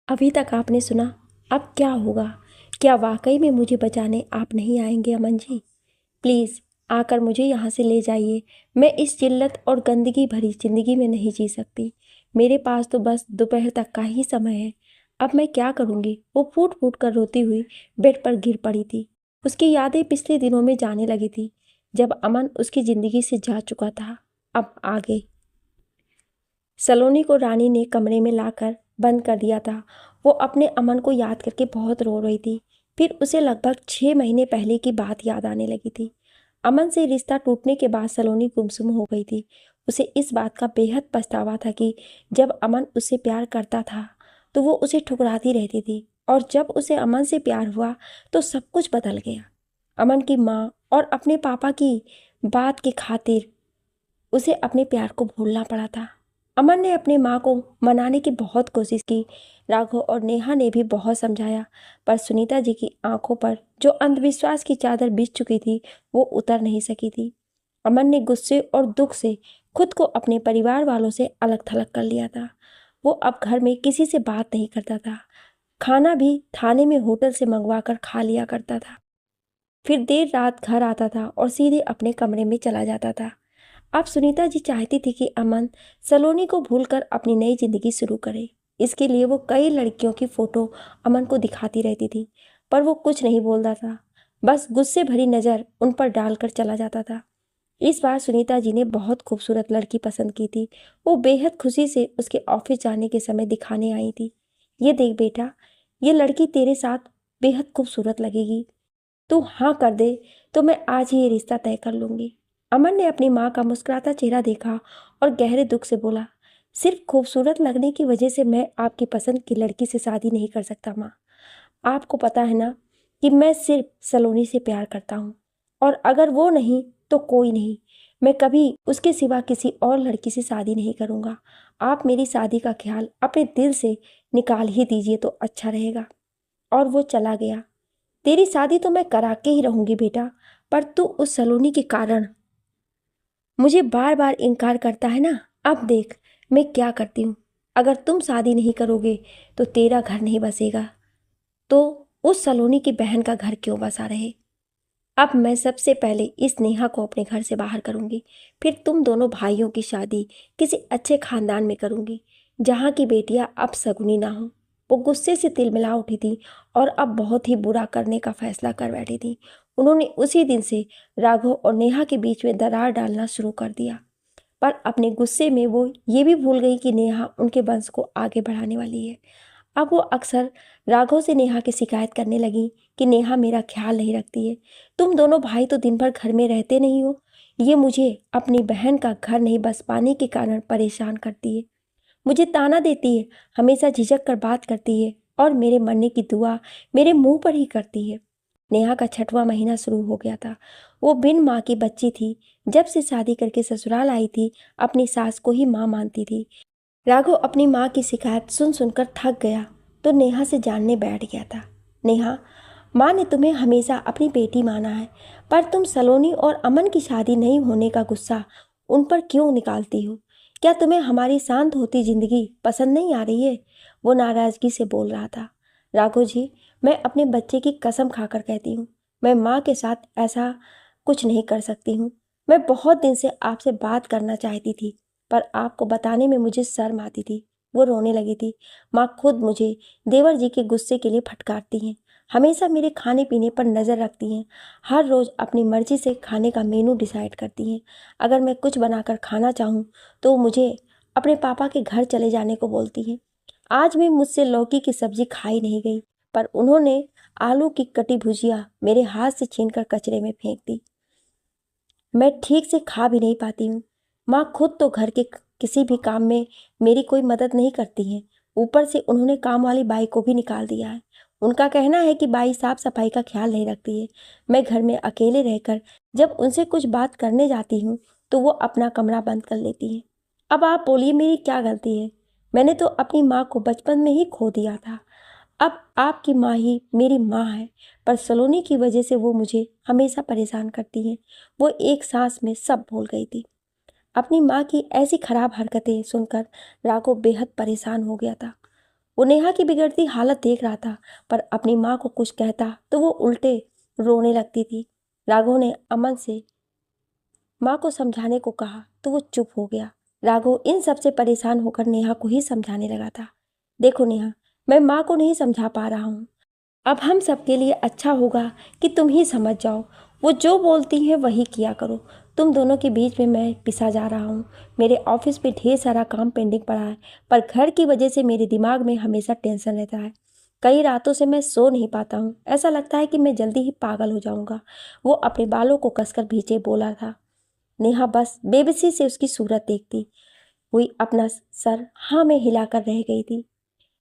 अभी तक आपने सुना, अब क्या होगा? क्या वाकई में मुझे बचाने आप नहीं आएंगे अमन जी? प्लीज़ आकर मुझे यहाँ से ले जाइए। मैं इस जिल्लत और गंदगी भरी ज़िंदगी में नहीं जी सकती। मेरे पास तो बस दोपहर तक का ही समय है। अब मैं क्या करूँगी? वो फूट फूट कर रोती हुई बेड पर गिर पड़ी थी। उसकी यादें पिछले दिनों में जाने लगी थी, जब अमन उसकी ज़िंदगी से जा चुका था। अब आगे सलोनी को रानी ने कमरे में लाकर बंद कर दिया था। वो अपने अमन को याद करके बहुत रो रही थी। फिर उसे लगभग 6 महीने पहले की बात याद आने लगी थी। अमन से रिश्ता टूटने के बाद सलोनी गुमसुम हो गई थी। उसे इस बात का बेहद पछतावा था कि जब अमन उससे प्यार करता था तो वो उसे ठुकराती रहती थी, और जब उसे अमन से प्यार हुआ तो सब कुछ बदल गया। अमन की माँ और अपने पापा की बात के खातिर उसे अपने प्यार को भूलना पड़ा था। अमन ने अपनी माँ को मनाने की बहुत कोशिश की। राघव और नेहा ने भी बहुत समझाया, पर सुनीता जी की आंखों पर जो अंधविश्वास की चादर बिछ चुकी थी वो उतर नहीं सकी थी। अमन ने गुस्से और दुख से खुद को अपने परिवार वालों से अलग थलग कर लिया था। वो अब घर में किसी से बात नहीं करता था। खाना भी थाने में होटल से मंगवा कर खा लिया करता था। फिर देर रात घर आता था और सीधे अपने कमरे में चला जाता था। अब सुनीता जी चाहती थी कि अमन सलोनी को भूलकर अपनी नई जिंदगी शुरू करे। इसके लिए वो कई लड़कियों की फोटो अमन को दिखाती रहती थी, पर वो कुछ नहीं बोलता था। बस गुस्से भरी नज़र उन पर डालकर चला जाता था। इस बार सुनीता जी ने बहुत खूबसूरत लड़की पसंद की थी। वो बेहद खुशी से उसके ऑफिस जाने के समय दिखाने आई थी। ये देख बेटा, ये लड़की तेरे साथ बेहद खूबसूरत लगेगी। तू हाँ कर दे तो मैं आज ही ये रिश्ता तय कर लूंगी। अमन ने अपनी माँ का मुस्कुराता चेहरा देखा और गहरे दुख से बोला, सिर्फ खूबसूरत लगने की वजह से मैं आपकी पसंद की लड़की से शादी नहीं कर सकता माँ। आपको पता है ना कि मैं सिर्फ सलोनी से प्यार करता हूँ, और अगर वो नहीं तो कोई नहीं। मैं कभी उसके सिवा किसी और लड़की से शादी नहीं करूँगा। आप मेरी शादी का ख्याल अपने दिल से निकाल ही दीजिए तो अच्छा रहेगा। और वो चला गया। तेरी शादी तो मैं करा के ही रहूंगी बेटा, पर तू उस सलोनी के कारण मुझे बार बार इनकार करता है ना। अब देख मैं क्या करती हूँ। अगर तुम शादी नहीं करोगे तो तेरा घर नहीं बसेगा, तो उस सलोनी की बहन का घर क्यों बसा रहे। अब मैं सबसे पहले इस नेहा को अपने घर से बाहर करूंगी, फिर तुम दोनों भाइयों की शादी किसी अच्छे खानदान में करूंगी, जहाँ की बेटियां अब सगुनी ना हो। वो गुस्से से तिलमिला उठी थी और अब बहुत ही बुरा करने का फैसला कर बैठी थी। उन्होंने उसी दिन से राघव और नेहा के बीच में दरार डालना शुरू कर दिया, पर अपने गुस्से में वो ये भी भूल गई कि नेहा उनके वंश को आगे बढ़ाने वाली है। अब वो अक्सर राघव से नेहा की शिकायत करने लगी कि नेहा मेरा ख्याल नहीं रखती है। तुम दोनों भाई तो दिन भर घर में रहते नहीं हो। ये मुझे अपनी बहन का घर नहीं बस पाने के कारण परेशान करती है। मुझे ताना देती है, हमेशा झिझक कर बात करती है और मेरे मरने की दुआ मेरे मुंह पर ही करती है। नेहा का 6वां महीना शुरू हो गया था। वो बिन माँ की बच्ची थी। जब से शादी करके ससुराल आई थी अपनी सास को ही माँ मानती थी। राघव अपनी माँ की शिकायत सुन सुनकर थक गया तो नेहा से जानने बैठ गया था। नेहा, माँ ने तुम्हें हमेशा अपनी बेटी माना है, पर तुम सलोनी और अमन की शादी नहीं होने का गुस्सा उन पर क्यों निकालती हो? क्या तुम्हें हमारी शांत होती जिंदगी पसंद नहीं आ रही है? वो नाराजगी से बोल रहा था। राघव जी, मैं अपने बच्चे की कसम खाकर कहती हूँ, मैं माँ के साथ ऐसा कुछ नहीं कर सकती हूँ। मैं बहुत दिन से आपसे बात करना चाहती थी, पर आपको बताने में मुझे शर्म आती थी। वो रोने लगी थी। माँ खुद मुझे देवर जी के गुस्से के लिए फटकारती हैं, हमेशा मेरे खाने पीने पर नज़र रखती हैं, हर रोज़ अपनी मर्जी से खाने का मेनू डिसाइड करती हैं। अगर मैं कुछ बनाकर खाना चाहूँ तो मुझे अपने पापा के घर चले जाने को बोलती हैं। आज भी मुझसे लौकी की सब्जी खाई नहीं गई, पर उन्होंने आलू की कटी भुजिया मेरे हाथ से छीनकर कचरे में फेंक दी। मैं ठीक से खा भी नहीं पाती हूँ। माँ खुद तो घर के किसी भी काम में मेरी कोई मदद नहीं करती हैं। ऊपर से उन्होंने काम वाली बाई को भी निकाल दिया है। उनका कहना है कि बाई साफ सफाई का ख्याल नहीं रखती है। मैं घर में अकेले रहकर जब उनसे कुछ बात करने जाती हूँ तो वो अपना कमरा बंद कर लेती हैं। अब आप बोलिए मेरी क्या गलती है? मैंने तो अपनी माँ को बचपन में ही खो दिया था। अब आपकी माँ ही मेरी माँ है, पर सलोनी की वजह से वो मुझे हमेशा परेशान करती हैं। वो एक सांस में सब भूल गई थी। अपनी माँ की ऐसी खराब हरकतें सुनकर राघव बेहद परेशान हो गया था। वो नेहा की बिगड़ती हालत देख रहा था, पर अपनी माँ को कुछ कहता तो वो उल्टे रोने लगती थी। राघव ने अमन से माँ को समझाने को कहा तो वो चुप हो गया। राघव इन सब से परेशान होकर नेहा को ही समझाने लगा था। देखो नेहा, मैं माँ को नहीं समझा पा रहा हूँ। अब हम सबके लिए अच्छा होगा कि तुम ही समझ जाओ। वो जो बोलती हैं वही किया करो। तुम दोनों के बीच में मैं पिसा जा रहा हूँ। मेरे ऑफिस में ढेर सारा काम पेंडिंग पड़ा है, पर घर की वजह से मेरे दिमाग में हमेशा टेंशन रहता है। कई रातों से मैं सो नहीं पाता हूँ। ऐसा लगता है कि मैं जल्दी ही पागल हो जाऊँगा। वो अपने बालों को कसकर पीछे बोला था। नेहा बस बेबसी से उसकी सूरत देखती हुई अपना सर हाँ में हिलाकर रह गई थी।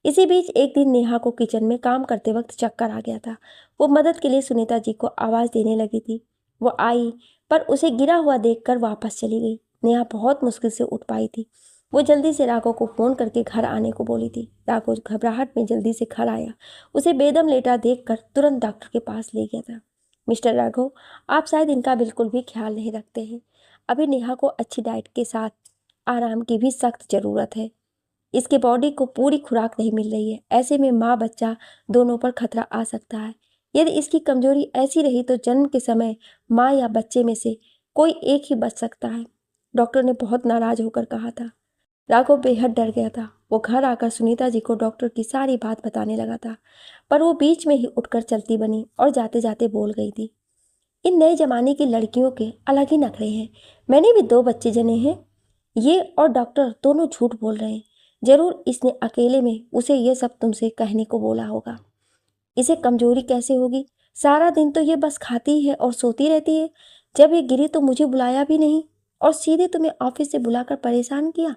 इसी बीच एक दिन नेहा को किचन में काम करते वक्त चक्कर आ गया था। वो मदद के लिए सुनीता जी को आवाज़ देने लगी थी। वो आई, पर उसे गिरा हुआ देखकर वापस चली गई। नेहा बहुत मुश्किल से उठ पाई थी। वो जल्दी से राघव को फ़ोन करके घर आने को बोली थी। राघव घबराहट में जल्दी से घर आया। उसे बेदम लेटा देखकर तुरंत डॉक्टर के पास ले गया था। मिस्टर राघव, आप शायद इनका बिल्कुल भी ख्याल नहीं रखते हैं। अभी नेहा को अच्छी डाइट के साथ आराम की भी सख्त ज़रूरत है। इसके बॉडी को पूरी खुराक नहीं मिल रही है। ऐसे में माँ बच्चा दोनों पर खतरा आ सकता है। यदि इसकी कमजोरी ऐसी रही तो जन्म के समय माँ या बच्चे में से कोई एक ही बच सकता है। डॉक्टर ने बहुत नाराज होकर कहा था। राघव बेहद डर गया था। वो घर आकर सुनीता जी को डॉक्टर की सारी बात बताने लगा था, पर वो बीच में ही उठकर चलती बनी और जाते जाते बोल गई थी। इन नए जमाने की लड़कियों के अलग ही नखरे हैं। मैंने भी 2 बच्चे जने हैं। ये और डॉक्टर दोनों झूठ बोल रहे हैं। जरूर इसने अकेले में उसे ये सब तुमसे कहने को बोला होगा। इसे कमजोरी कैसे होगी? सारा दिन तो ये बस खाती है और सोती रहती है। जब ये गिरी तो मुझे बुलाया भी नहीं और सीधे तुम्हें ऑफिस से बुलाकर परेशान किया।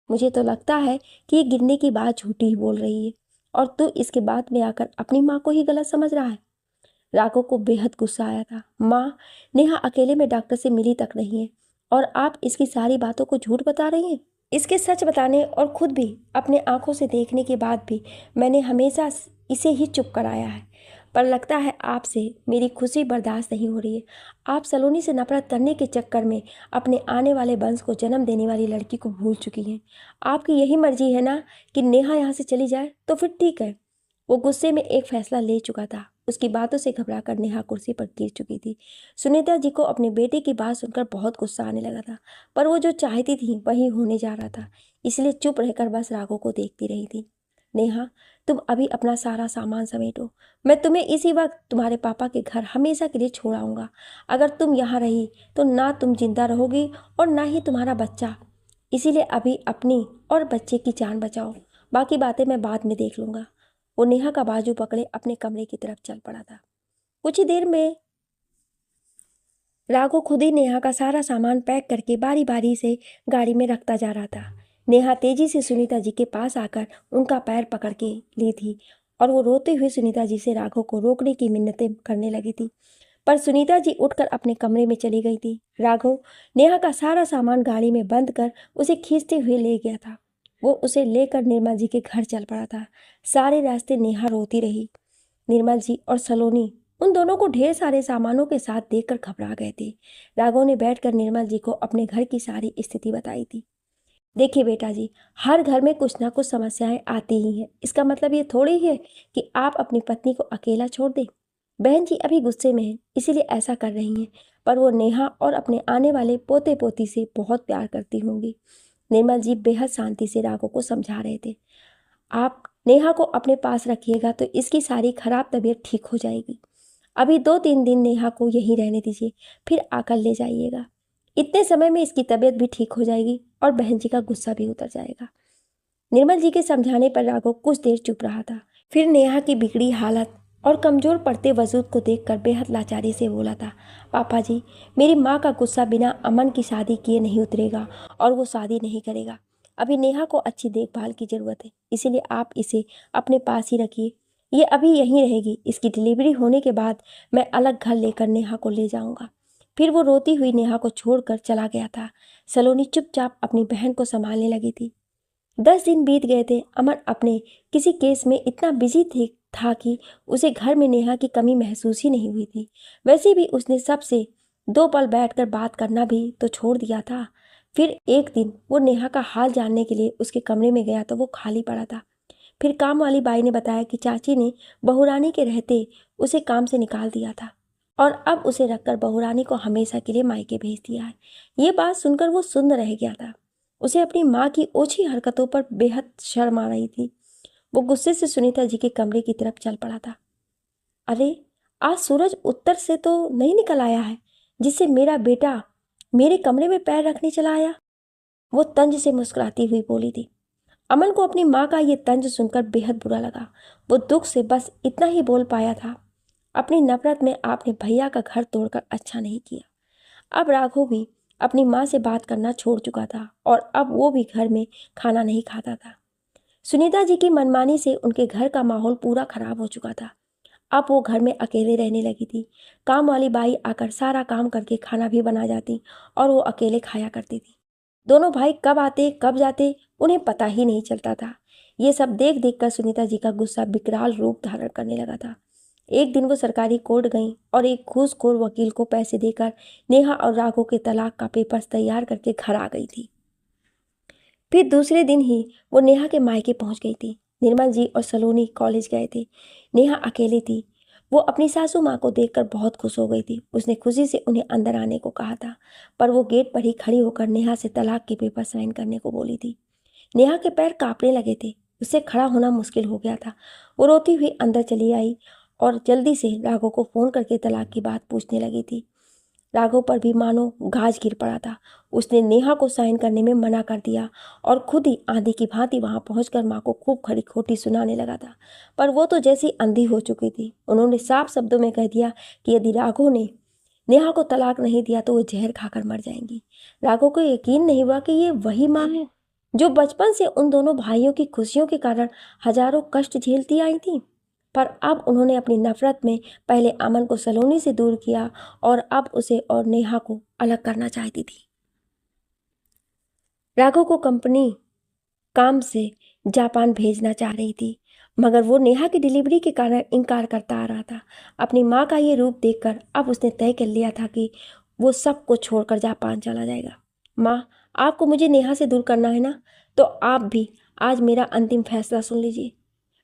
मुझे तो लगता है कि ये गिरने की बात झूठी ही बोल रही है और तू इसके बाद में आकर अपनी माँ को ही गलत समझ रहा है। राघव को बेहद गुस्सा आया था। माँ, नेहा अकेले में डॉक्टर से मिली तक नहीं है और आप इसकी सारी बातों को झूठ बता रही हैं। इसके सच बताने और खुद भी अपने आंखों से देखने के बाद भी मैंने हमेशा इसे ही चुप कराया है, पर लगता है आपसे मेरी खुशी बर्दाश्त नहीं हो रही है। आप सलोनी से नफरत करने के चक्कर में अपने आने वाले वंश को जन्म देने वाली लड़की को भूल चुकी हैं। आपकी यही मर्जी है ना कि नेहा यहाँ से चली जाए? तो फिर ठीक है। वो गुस्से में एक फैसला ले चुका था। उसकी बातों से घबराकर नेहा कुर्सी पर गिर चुकी थी। सुनीता जी को अपने बेटे की बात सुनकर बहुत गुस्सा आने लगा था, पर वो जो चाहती थी वही होने जा रहा था, इसलिए चुप रहकर बस राघव को देखती रही थी। नेहा, तुम अभी अपना सारा सामान समेटो। मैं तुम्हें इसी वक्त तुम्हारे पापा के घर हमेशा के लिए छोड़ आऊँगा। अगर तुम यहाँ रही तो ना तुम जिंदा रहोगी और ना ही तुम्हारा बच्चा। इसीलिए अभी अपनी और बच्चे की जान बचाओ। बाकी बातें मैं बाद में देख लूँगा। वो नेहा का बाजू पकड़े अपने कमरे की तरफ चल पड़ा था। कुछ ही देर में राघव खुद ही नेहा का सारा सामान पैक करके बारी बारी से गाड़ी में रखता जा रहा था। नेहा तेजी से सुनीता जी के पास आकर उनका पैर पकड़ के ली थी और वो रोते हुए सुनीता जी से राघव को रोकने की मिन्नतें करने लगी थी, पर सुनीता जी उठकर अपने कमरे में चली गई थी। राघव नेहा का सारा सामान गाड़ी में बंद कर उसे खींचते हुए ले गया था। वो उसे लेकर निर्मल जी के घर चल पड़ा था। सारे रास्ते नेहा रोती रही। निर्मल जी और सलोनी उन दोनों को ढेर सारे सामानों के साथ देखकर घबरा गए थे। राघव ने बैठकर निर्मल जी को अपने घर की सारी स्थिति बताई थी। देखिए बेटा जी, हर घर में कुछ ना कुछ समस्याएं आती ही हैं। इसका मतलब ये थोड़ी है कि आप अपनी पत्नी को अकेला छोड़ दें। बहन जी अभी गुस्से में हैं, इसीलिए ऐसा कर रही हैं, पर वो नेहा और अपने आने वाले पोते पोती से बहुत प्यार करती होंगी। निर्मल जी बेहद शांति से राघव को समझा रहे थे। आप नेहा को अपने पास रखिएगा तो इसकी सारी खराब तबीयत ठीक हो जाएगी। अभी 2-3 दिन नेहा को यहीं रहने दीजिए, फिर आकर ले जाइएगा। इतने समय में इसकी तबीयत भी ठीक हो जाएगी और बहन जी का गुस्सा भी उतर जाएगा। निर्मल जी के समझाने पर राघव कुछ देर चुप रहा था। फिर नेहा की बिगड़ी हालत और कमजोर पड़ते वजूद को देखकर बेहद लाचारी से बोला था। पापा जी, मेरी माँ का गुस्सा बिना अमन की शादी किए नहीं उतरेगा और वो शादी नहीं करेगा। अभी नेहा को अच्छी देखभाल की ज़रूरत है, इसीलिए आप इसे अपने पास ही रखिए। ये अभी यहीं रहेगी। इसकी डिलीवरी होने के बाद मैं अलग घर लेकर नेहा को ले जाऊंगा। फिर वो रोती हुई नेहा को छोड़कर चला गया था। सलोनी चुपचाप अपनी बहन को संभालने लगी थी। 10 दिन बीत गए थे। अमन अपने किसी केस में इतना बिजी था कि उसे घर में नेहा की कमी महसूस ही नहीं हुई थी। वैसे भी उसने सबसे 2 पल बैठकर बात करना भी तो छोड़ दिया था। फिर एक दिन वो नेहा का हाल जानने के लिए उसके कमरे में गया तो वो खाली पड़ा था। फिर काम वाली बाई ने बताया कि चाची ने बहुरानी के रहते उसे काम से निकाल दिया था और अब उसे रखकर बहुरानी को हमेशा के लिए मायके भेज दिया है। ये बात सुनकर वो सुन्न रह गया था। उसे अपनी माँ की ओछी हरकतों पर बेहद शर्म आ रही थी। वो गुस्से से सुनीता जी के कमरे की तरफ चल पड़ा था। अरे, आज सूरज उत्तर से तो नहीं निकल आया है जिससे मेरा बेटा मेरे कमरे में पैर रखने चला आया। वो तंज से मुस्कुराती हुई बोली थी। अमन को अपनी माँ का ये तंज सुनकर बेहद बुरा लगा। वो दुख से बस इतना ही बोल पाया था, अपनी नफरत में आपने भैया का घर तोड़कर अच्छा नहीं किया। अब राघव भी अपनी माँ से बात करना छोड़ चुका था और अब वो भी घर में खाना नहीं खाता था। सुनीता जी की मनमानी से उनके घर का माहौल पूरा खराब हो चुका था। अब वो घर में अकेले रहने लगी थी। काम वाली बाई आकर सारा काम करके खाना भी बना जाती और वो अकेले खाया करती थी। दोनों भाई कब आते कब जाते उन्हें पता ही नहीं चलता था। ये सब देख देख कर सुनीता जी का गुस्सा विकराल रूप धारण करने लगा था। एक दिन वो सरकारी कोर्ट गईं और एक घूसखोर वकील को पैसे देकर नेहा और राघव के तलाक का पेपर्स तैयार करके घर आ गई थी। फिर दूसरे दिन ही वो नेहा के मायके पहुंच गई थी। निर्मल जी और सलोनी कॉलेज गए थे। नेहा अकेली थी। वो अपनी सासू माँ को देखकर बहुत खुश हो गई थी। उसने खुशी से उन्हें अंदर आने को कहा था, पर वो गेट पर ही खड़ी होकर नेहा से तलाक के पेपर साइन करने को बोली थी। नेहा के पैर कांपने लगे थे। उससे खड़ा होना मुश्किल हो गया था। वो रोती हुई अंदर चली आई और जल्दी से राघव को फ़ोन करके तलाक की बात पूछने लगी थी। राघव पर भी मानो गाज गिर पड़ा था। उसने नेहा को साइन करने में मना कर दिया और खुद ही आंधी की भांति वहां पहुंचकर माँ को खूब खड़ी खोटी सुनाने लगा था। पर वो तो जैसी अंधी हो चुकी थी। उन्होंने साफ शब्दों में कह दिया कि यदि राघव ने नेहा को तलाक नहीं दिया तो वो जहर खाकर मर जाएंगी। राघव को यकीन नहीं हुआ कि ये वही माँ है जो बचपन से उन दोनों भाइयों की खुशियों के कारण हजारों कष्ट झेलती आई थी। पर अब उन्होंने अपनी नफरत में पहले अमन को सलोनी से दूर किया और अब उसे और नेहा को अलग करना चाहती थी। राघव को कंपनी काम से जापान भेजना चाह रही थी, मगर वो नेहा की डिलीवरी के कारण इनकार करता आ रहा था। अपनी माँ का ये रूप देखकर अब उसने तय कर लिया था कि वो सब कुछ छोड़कर जापान चला जाएगा। माँ, आपको मुझे नेहा से दूर करना है ना, तो आप भी आज मेरा अंतिम फैसला सुन लीजिए।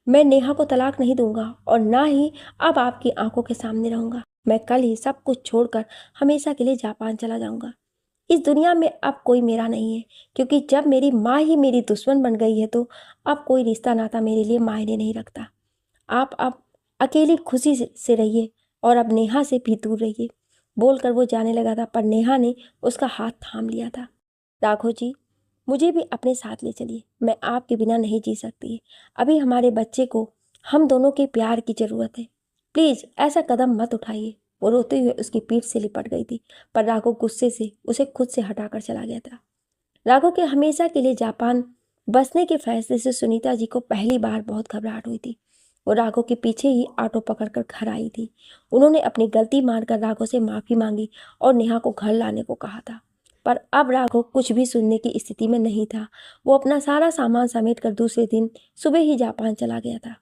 मैं नेहा को तलाक नहीं दूंगा और ना ही अब आपकी आंखों के सामने रहूंगा। मैं कल ही सब कुछ छोड़कर हमेशा के लिए जापान चला जाऊंगा। इस दुनिया में अब कोई मेरा नहीं है, क्योंकि जब मेरी माँ ही मेरी दुश्मन बन गई है तो अब कोई रिश्ता नाता मेरे लिए मायने नहीं रखता। आप अब अकेली खुशी से रहिए और अब नेहा से भी दूर रहिए। बोलकर वो जाने लगा था, पर नेहा ने उसका हाथ थाम लिया था। राघव जी, मुझे भी अपने साथ ले चलिए। मैं आपके बिना नहीं जी सकती। अभी हमारे बच्चे को हम दोनों के प्यार की ज़रूरत है। प्लीज़ ऐसा कदम मत उठाइए। वो रोते हुए उसकी पीठ से लिपट गई थी, पर राघव गुस्से से उसे खुद से हटाकर चला गया था। राघव के हमेशा के लिए जापान बसने के फैसले से सुनीता जी को पहली बार बहुत घबराहट हुई थी। वो राघव के पीछे ही ऑटो पकड़कर घर आई थी। उन्होंने अपनी गलती मानकर राघव से माफ़ी मांगी और नेहा को घर लाने को कहा था। पर अब राघव कुछ भी सुनने की स्थिति में नहीं था। वो अपना सारा सामान समेटकर दूसरे दिन सुबह ही जापान चला गया था।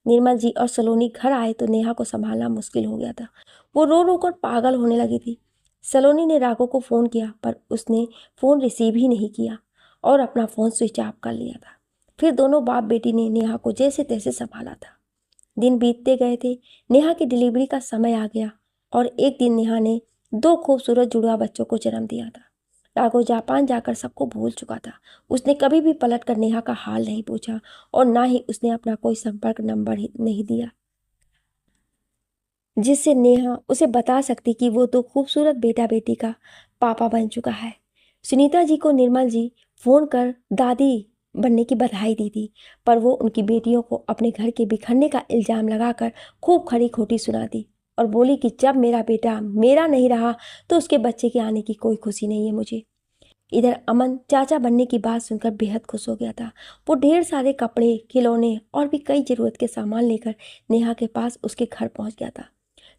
निर्मल जी और सलोनी घर आए तो नेहा को संभालना मुश्किल हो गया था। वो रो रो कर पागल होने लगी थी। सलोनी ने राघव को फ़ोन किया, पर उसने फ़ोन रिसीव ही नहीं किया और अपना फ़ोन स्विच ऑफ कर लिया था। फिर दोनों बाप बेटी ने नेहा को जैसे तैसे संभाला था। दिन बीतते गए थे। नेहा की डिलीवरी का समय आ गया और एक दिन नेहा ने 2 खूबसूरत जुड़वा बच्चों को जन्म दिया था। राघव जापान जाकर सबको भूल चुका था। उसने कभी भी पलटकर नेहा का हाल नहीं पूछा और ना ही उसने अपना कोई संपर्क नंबर ही नहीं दिया जिससे नेहा उसे बता सकती कि वो तो खूबसूरत बेटा बेटी का पापा बन चुका है। सुनीता जी को निर्मल जी फ़ोन कर दादी बनने की बधाई दी थी, पर वो उनकी बेटियों को अपने घर के बिखरने का इल्ज़ाम लगाकर खूब खरी खोटी सुनाती और बोली कि जब मेरा बेटा मेरा नहीं रहा तो उसके बच्चे के आने की कोई खुशी नहीं है मुझे। इधर अमन चाचा बनने की बात सुनकर बेहद खुश हो गया था। वो ढेर सारे कपड़े, खिलौने और भी कई ज़रूरत के सामान लेकर नेहा के पास उसके घर पहुंच गया था।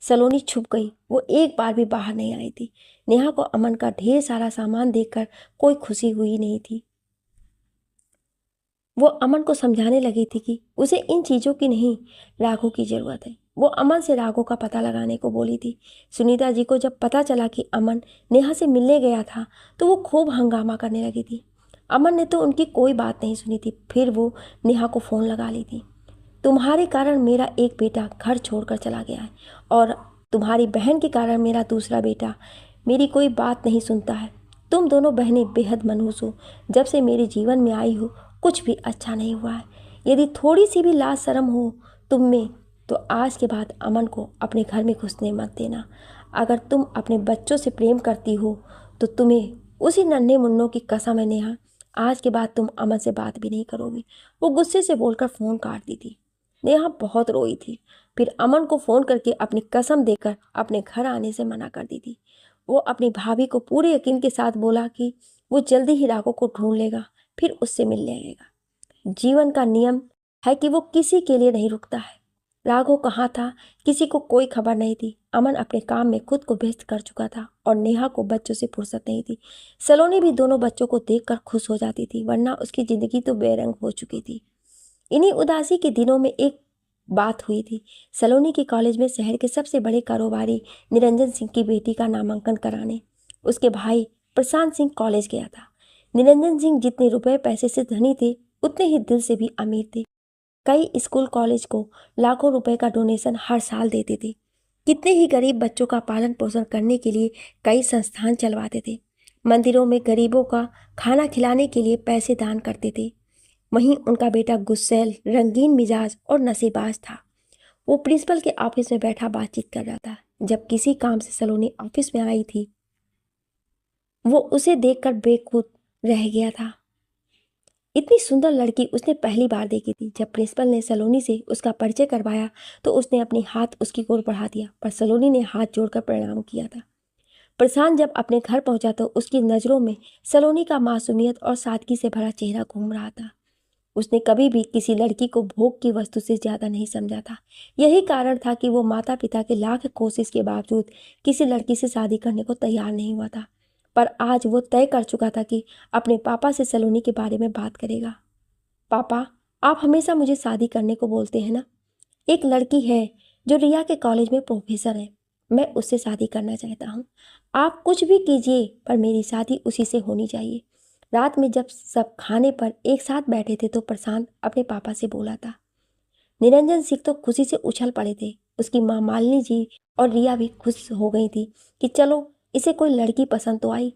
सलोनी छुप गई। वो एक बार भी बाहर नहीं आई थी। नेहा को अमन का ढेर सारा सामान देखकर कोई खुशी हुई नहीं थी। वो अमन को समझाने लगी थी कि उसे इन चीज़ों की नहीं, राघव की ज़रूरत है। वो अमन से राघव का पता लगाने को बोली थी। सुनीता जी को जब पता चला कि अमन नेहा से मिलने गया था तो वो खूब हंगामा करने लगी थी। अमन ने तो उनकी कोई बात नहीं सुनी थी। फिर वो नेहा को फ़ोन लगा ली थी। तुम्हारे कारण मेरा एक बेटा घर छोड़कर चला गया है और तुम्हारी बहन के कारण मेरा दूसरा बेटा मेरी कोई बात नहीं सुनता है। तुम दोनों बहनें बेहद मनहूस हो। जब से मेरे जीवन में आई हो कुछ भी अच्छा नहीं हुआ है। यदि थोड़ी सी भी लाज शर्म हो तुम में तो आज के बाद अमन को अपने घर में घुसने मत देना। अगर तुम अपने बच्चों से प्रेम करती हो तो तुम्हें उसी नन्हे मुन्नों की कसम है नेहा, आज के बाद तुम अमन से बात भी नहीं करोगी। वो गुस्से से बोलकर फ़ोन काट दी थी। नेहा बहुत रोई थी। फिर अमन को फ़ोन करके अपनी कसम देकर अपने घर आने से मना कर दी थी। वो अपनी भाभी को पूरे यकीन के साथ बोला कि वो जल्दी ही राघव को ढूंढ लेगा, फिर उससे मिल लेगा। जीवन का नियम है कि वो किसी के लिए नहीं रुकता है। राघव कहाँ था किसी को कोई खबर नहीं थी। अमन अपने काम में खुद को व्यस्त कर चुका था और नेहा को बच्चों से फुर्सत नहीं थी। सलोनी भी दोनों बच्चों को देखकर खुश हो जाती थी, वरना उसकी ज़िंदगी तो बेरंग हो चुकी थी। इन्हीं उदासी के दिनों में एक बात हुई थी। सलोनी के कॉलेज में शहर के सबसे बड़े कारोबारी निरंजन सिंह की बेटी का नामांकन कराने उसके भाई प्रशांत सिंह कॉलेज गया था। निरंजन सिंह जितने रुपए पैसे से धनी थे उतने ही दिल से भी अमीर थे। कई स्कूल कॉलेज को लाखों रुपए का डोनेशन हर साल देते थे। कितने ही गरीब बच्चों का पालन पोषण करने के लिए कई संस्थान चलवाते थे। मंदिरों में गरीबों का खाना खिलाने के लिए पैसे दान करते थे। वहीं उनका बेटा गुस्सैल, रंगीन मिजाज और नशेबाज था। वो प्रिंसिपल के ऑफिस में बैठा बातचीत कर रहा था। जब किसी काम से सलोनी ऑफिस में आई थी वो उसे देखकर बेखुद रह गया था। इतनी सुंदर लड़की उसने पहली बार देखी थी। जब प्रिंसिपल ने सलोनी से उसका परिचय करवाया तो उसने अपनी हाथ उसकी ओर बढ़ा दिया, पर सलोनी ने हाथ जोड़कर प्रणाम किया था। प्रशांत जब अपने घर पहुंचा तो उसकी नज़रों में सलोनी का मासूमियत और सादगी से भरा चेहरा घूम रहा था। उसने कभी भी किसी लड़की को भोग की वस्तु से ज़्यादा नहीं समझा था। यही कारण था कि वो माता पिता के लाख कोशिश के बावजूद किसी लड़की से शादी करने को तैयार नहीं हुआ था। पर आज वो तय कर चुका था कि अपने पापा से सलोनी के बारे में बात करेगा। पापा, आप हमेशा मुझे शादी करने को बोलते हैं ना। एक लड़की है जो रिया के कॉलेज में प्रोफेसर है। मैं उससे शादी करना चाहता हूँ। आप कुछ भी कीजिए पर मेरी शादी उसी से होनी चाहिए। रात में जब सब खाने पर एक साथ बैठे थे तो प्रशांत अपने पापा से बोला था। निरंजन सिंह तो खुशी से उछल पड़े थे। उसकी माँ मालिनी जी और रिया भी खुश हो गई थी कि चलो इसे कोई लड़की पसंद तो आई।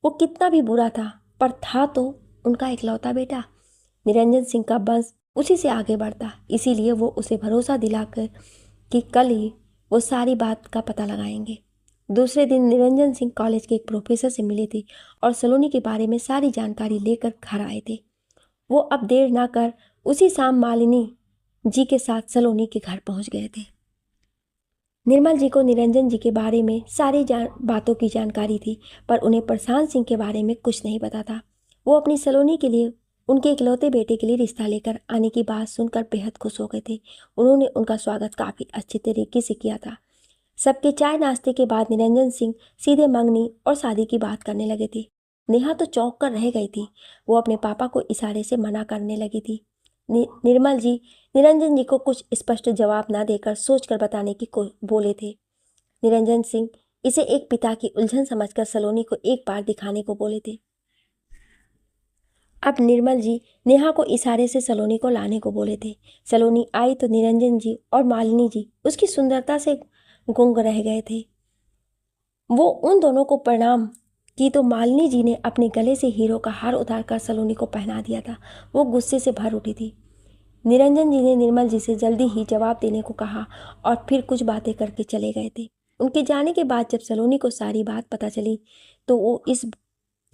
वो कितना भी बुरा था पर था तो उनका इकलौता बेटा। निरंजन सिंह का वंश उसी से आगे बढ़ता, इसीलिए वो उसे भरोसा दिलाकर कि कल ही वो सारी बात का पता लगाएंगे। दूसरे दिन निरंजन सिंह कॉलेज के एक प्रोफेसर से मिले थे और सलोनी के बारे में सारी जानकारी लेकर घर आए थे। वो अब देर ना कर उसी शाम मालिनी जी के साथ सलोनी के घर पहुंच गए थे। निर्मल जी को निरंजन जी के बारे में सारी बातों की जानकारी थी, पर उन्हें प्रशांत सिंह के बारे में कुछ नहीं पता था। वो अपनी सलोनी के लिए, उनके इकलौते बेटे के लिए रिश्ता लेकर आने की बात सुनकर बेहद खुश हो गए थे। उन्होंने उनका स्वागत काफ़ी अच्छे तरीके से किया था। सबके चाय नाश्ते के बाद निरंजन सिंह सीधे मंगनी और शादी की बात करने लगे थे। नेहा तो चौंक कर रह गई थी। वो अपने पापा को इशारे से मना करने लगी थी। निर्मल जी निरंजन जी को कुछ स्पष्ट जवाब ना देकर सोचकर बताने की बोले थे। निरंजन सिंह इसे एक पिता की उलझन समझकर सलोनी को एक बार दिखाने को बोले थे। अब निर्मल जी नेहा को इशारे से सलोनी को लाने को बोले थे। सलोनी आई तो निरंजन जी और मालिनी जी उसकी सुंदरता से गुंग रह गए थे। वो उन दोनों को प्रणाम की तो मालिनी जी ने अपने गले से हीरो का हार उतारकर सलोनी को पहना दिया था। वो गुस्से से भर उठी थी। निरंजन जी ने निर्मल जी से जल्दी ही जवाब देने को कहा और फिर कुछ बातें करके चले गए थे। उनके जाने के बाद जब सलोनी को सारी बात पता चली तो वो इस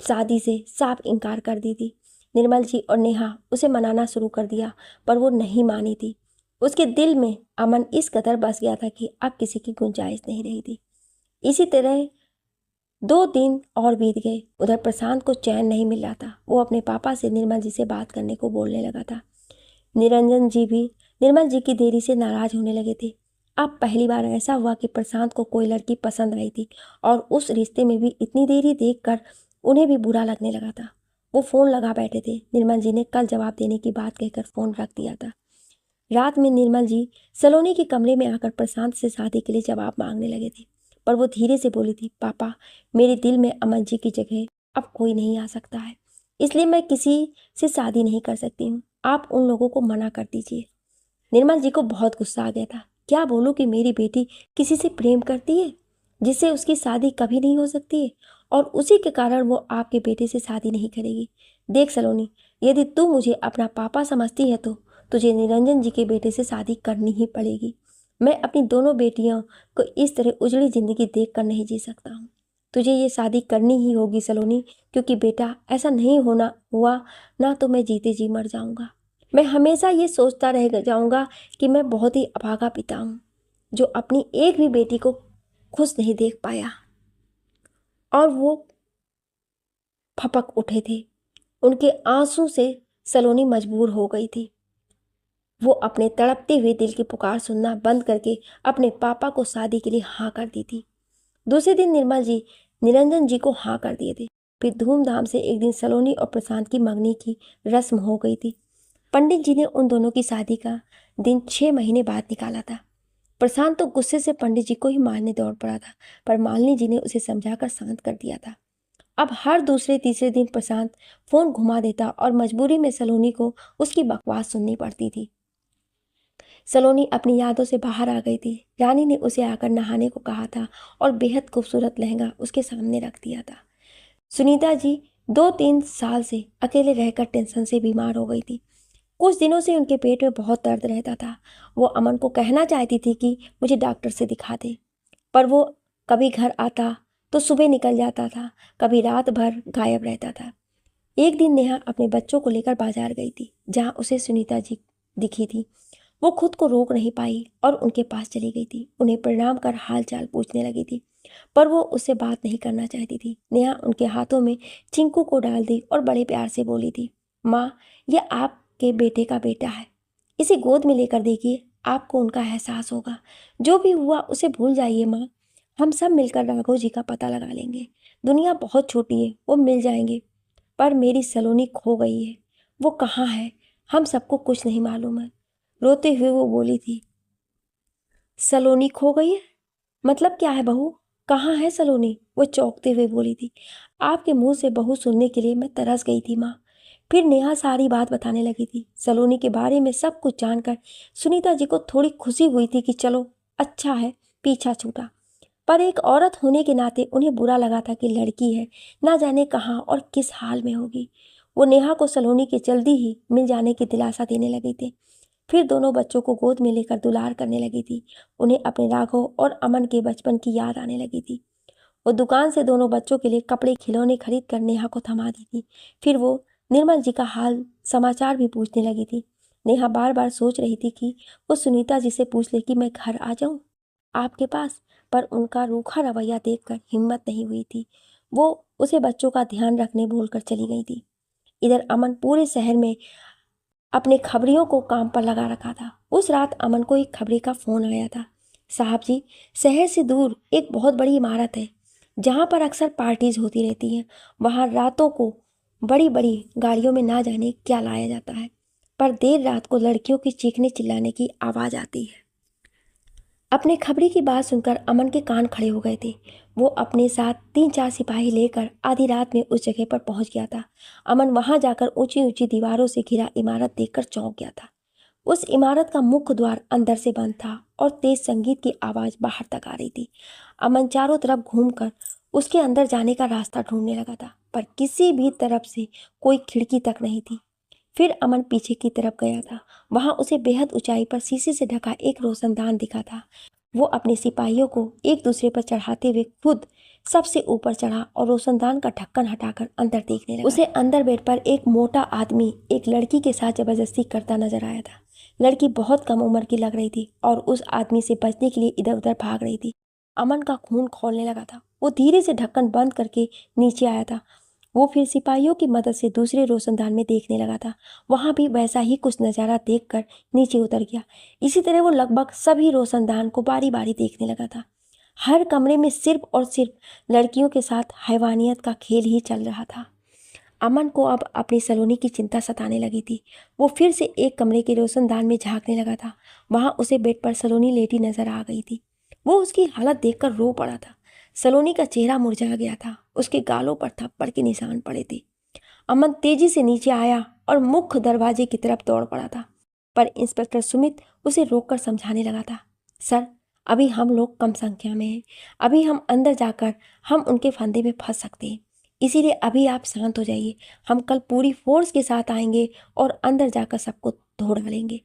शादी से साफ इनकार कर दी थी। निर्मल जी और नेहा उसे मनाना शुरू कर दिया पर वो नहीं मानी थी। उसके दिल में अमन इस कदर बस गया था कि अब किसी की गुंजाइश नहीं रही थी। इसी तरह 2 दिन और बीत गए। उधर प्रशांत को चैन नहीं मिल रहा था। वो अपने पापा से निर्मल जी से बात करने को बोलने लगा था। निरंजन जी भी निर्मल जी की देरी से नाराज होने लगे थे। अब पहली बार ऐसा हुआ कि प्रशांत को कोई लड़की पसंद आई थी और उस रिश्ते में भी इतनी देरी देखकर उन्हें भी बुरा लगने लगा था। वो फ़ोन लगा बैठे थे। निर्मल जी ने कल जवाब देने की बात कहकर फ़ोन रख दिया था। रात में निर्मल जी सलोनी के कमरे में आकर प्रशांत से शादी के लिए जवाब मांगने लगे थे, पर वो धीरे से बोली थी, पापा मेरे दिल में अमन जी की जगह अब कोई नहीं आ सकता है। इसलिए मैं किसी से शादी नहीं कर सकती हूँ। आप उन लोगों को मना कर दीजिए। निर्मल जी को बहुत गुस्सा आ गया था। क्या बोलूँ कि मेरी बेटी किसी से प्रेम करती है जिससे उसकी शादी कभी नहीं हो सकती है, और उसी के कारण वो आपके बेटे से शादी नहीं करेगी। देख सलोनी, यदि तू मुझे अपना पापा समझती है तो तुझे निरंजन जी के बेटे से शादी करनी ही पड़ेगी। मैं अपनी दोनों बेटियों को इस तरह उजड़ी जिंदगी देख कर नहीं जी सकता हूँ। तुझे ये शादी करनी ही होगी सलोनी, क्योंकि बेटा ऐसा नहीं होना हुआ ना तो मैं जीते जी मर जाऊंगा। मैं हमेशा ये सोचता रह जाऊंगा कि मैं बहुत ही अभागा पिता हूँ जो अपनी एक भी बेटी को खुश नहीं देख पाया। और वो फपक उठे थे। उनके आंसू से सलोनी मजबूर हो गई थी। वो अपने तड़पते हुए दिल की पुकार सुनना बंद करके अपने पापा को शादी के लिए हाँ कर दी थी। दूसरे दिन निर्मल जी निरंजन जी को हाँ कर दिए थे। फिर धूमधाम से एक दिन सलोनी और प्रशांत की मंगनी की रस्म हो गई थी। पंडित जी ने उन दोनों की शादी का दिन 6 महीने बाद निकाला था। प्रशांत तो गुस्से से पंडित जी को ही मारने दौड़ पड़ा था, पर मालिनी जी ने उसे समझाकर शांत कर दिया था। अब हर दूसरे तीसरे दिन प्रशांत फोन घुमा देता और मजबूरी में सलोनी को उसकी बकवास सुननी पड़ती थी। सलोनी अपनी यादों से बाहर आ गई थी। रानी ने उसे आकर नहाने को कहा था और बेहद खूबसूरत लहंगा उसके सामने रख दिया था। सुनीता जी 2-3 साल से अकेले रहकर टेंशन से बीमार हो गई थी। कुछ दिनों से उनके पेट में बहुत दर्द रहता था। वो अमन को कहना चाहती थी कि मुझे डॉक्टर से दिखा दे, पर वो कभी घर आता तो सुबह निकल जाता था, कभी रात भर गायब रहता था। एक दिन नेहा अपने बच्चों को लेकर बाजार गई थी, जहाँ उसे सुनीता जी दिखी थी। वो खुद को रोक नहीं पाई और उनके पास चली गई थी। उन्हें प्रणाम कर हाल चाल पूछने लगी थी, पर वो उससे बात नहीं करना चाहती थी। नेहा उनके हाथों में चिंकू को डाल दी और बड़े प्यार से बोली थी, माँ, ये आपके बेटे का बेटा है, इसे गोद में लेकर देखिए, आपको उनका एहसास होगा। जो भी हुआ उसे भूल जाइए माँ, हम सब मिलकर राघव जी का पता लगा लेंगे। दुनिया बहुत छोटी है, वो मिल जाएंगे। पर मेरी सलोनी खो गई है, वो कहाँ है, हम सबको कुछ नहीं मालूम है। रोते हुए वो बोली थी, सलोनी खो गई है? मतलब क्या है बहू, कहाँ है सलोनी? वो चौंकते हुए बोली थी। आपके मुंह से बहू सुनने के लिए मैं तरस गई थी माँ। फिर नेहा सारी बात बताने लगी थी। सलोनी के बारे में सब कुछ जानकर सुनीता जी को थोड़ी खुशी हुई थी कि चलो अच्छा है, पीछा छूटा। पर एक औरत होने के नाते उन्हें बुरा लगा था कि लड़की है, ना जाने कहाँ और किस हाल में होगी। वो नेहा को सलोनी के जल्दी ही मिल जाने की दिलासा देने लगे थे। फिर दोनों बच्चों को गोद में लेकर दुलार करने लगी थी। उन्हें अपने राघव और अमन के बचपन की याद आने लगी थी। वो दुकान से दोनों बच्चों के लिए कपड़े खिलौने खरीद कर नेहा को थमा दी थी। फिर वो निर्मल जी का हाल समाचार भी पूछने लगी थी। नेहा बार बार सोच रही थी कि वो सुनीता जी से पूछ ले कि मैं घर आ जाऊं आपके पास, पर उनका रूखा रवैया देखकर हिम्मत नहीं हुई थी। वो उसे बच्चों का ध्यान रखने भूलकर चली गई थी। इधर अमन पूरे शहर में अपने खबरियों को काम पर लगा रखा था। उस रात अमन को एक खबरी का फोन आया था। साहब जी, शहर से दूर एक बहुत बड़ी इमारत है जहाँ पर अक्सर पार्टीज होती रहती हैं। वहाँ रातों को बड़ी बड़ी गाड़ियों में ना जाने क्या लाया जाता है, पर देर रात को लड़कियों की चीखने चिल्लाने की आवाज़ आती है। अपने खबरी की बात सुनकर अमन के कान खड़े हो गए थे। वो अपने साथ 3-4 सिपाही लेकर आधी रात में उस जगह पर पहुंच गया था। अमन वहां जाकर ऊंची ऊंची दीवारों से घिरा इमारत देखकर चौंक गया था। उस इमारत का मुख्य द्वार अंदर से बंद था और तेज संगीत की आवाज बाहर तक आ रही थी। अमन चारों तरफ घूमकर उसके अंदर जाने का रास्ता ढूंढने लगा था, पर किसी भी तरफ से कोई खिड़की तक नहीं थी। फिर अमन पीछे की तरफ गया था। वहां उसे बेहद ऊंचाई पर शीशे से ढका एक रोशनदान दिखा था। वो अपने सिपाहियों को एक दूसरे पर चढ़ाते हुए खुद सबसे ऊपर चढ़ा और रोशनदान का ढक्कन हटाकर अंदर देखने लगा। उसे अंदर बेड पर एक मोटा आदमी एक लड़की के साथ जबरदस्ती करता नजर आया था। लड़की बहुत कम उम्र की लग रही थी और उस आदमी से बचने के लिए इधर उधर भाग रही थी। अमन का खून खौलने लगा था। वो धीरे से ढक्कन बंद करके नीचे आया था। वो फिर सिपाहियों की मदद से दूसरे रोशनदान में देखने लगा था। वहां भी वैसा ही कुछ नज़ारा देखकर नीचे उतर गया। इसी तरह वो लगभग सभी रोशनदान को बारी बारी देखने लगा था। हर कमरे में सिर्फ और सिर्फ लड़कियों के साथ हैवानियत का खेल ही चल रहा था। अमन को अब अपनी सलोनी की चिंता सताने लगी थी। वो फिर से एक कमरे के रोशनदान में झांकने लगा था। वहां उसे बेड पर सलोनी लेटी नजर आ गई थी। वो उसकी हालत देखकर रो पड़ा था। सलोनी का चेहरा मुरझा गया था। उसके गालों पर थप्पड़ के निशान पड़े थे। अमन तेजी से नीचे आया और मुख्य दरवाजे की तरफ दौड़ पड़ा था, पर इंस्पेक्टर सुमित उसे रोककर समझाने लगा था। सर, अभी हम लोग कम संख्या में हैं, अभी हम अंदर जाकर हम उनके फंदे में फंस सकते हैं, इसीलिए अभी आप शांत हो जाइए। हम कल पूरी फोर्स के साथ आएंगे और अंदर जाकर सबको धो डालेंगे।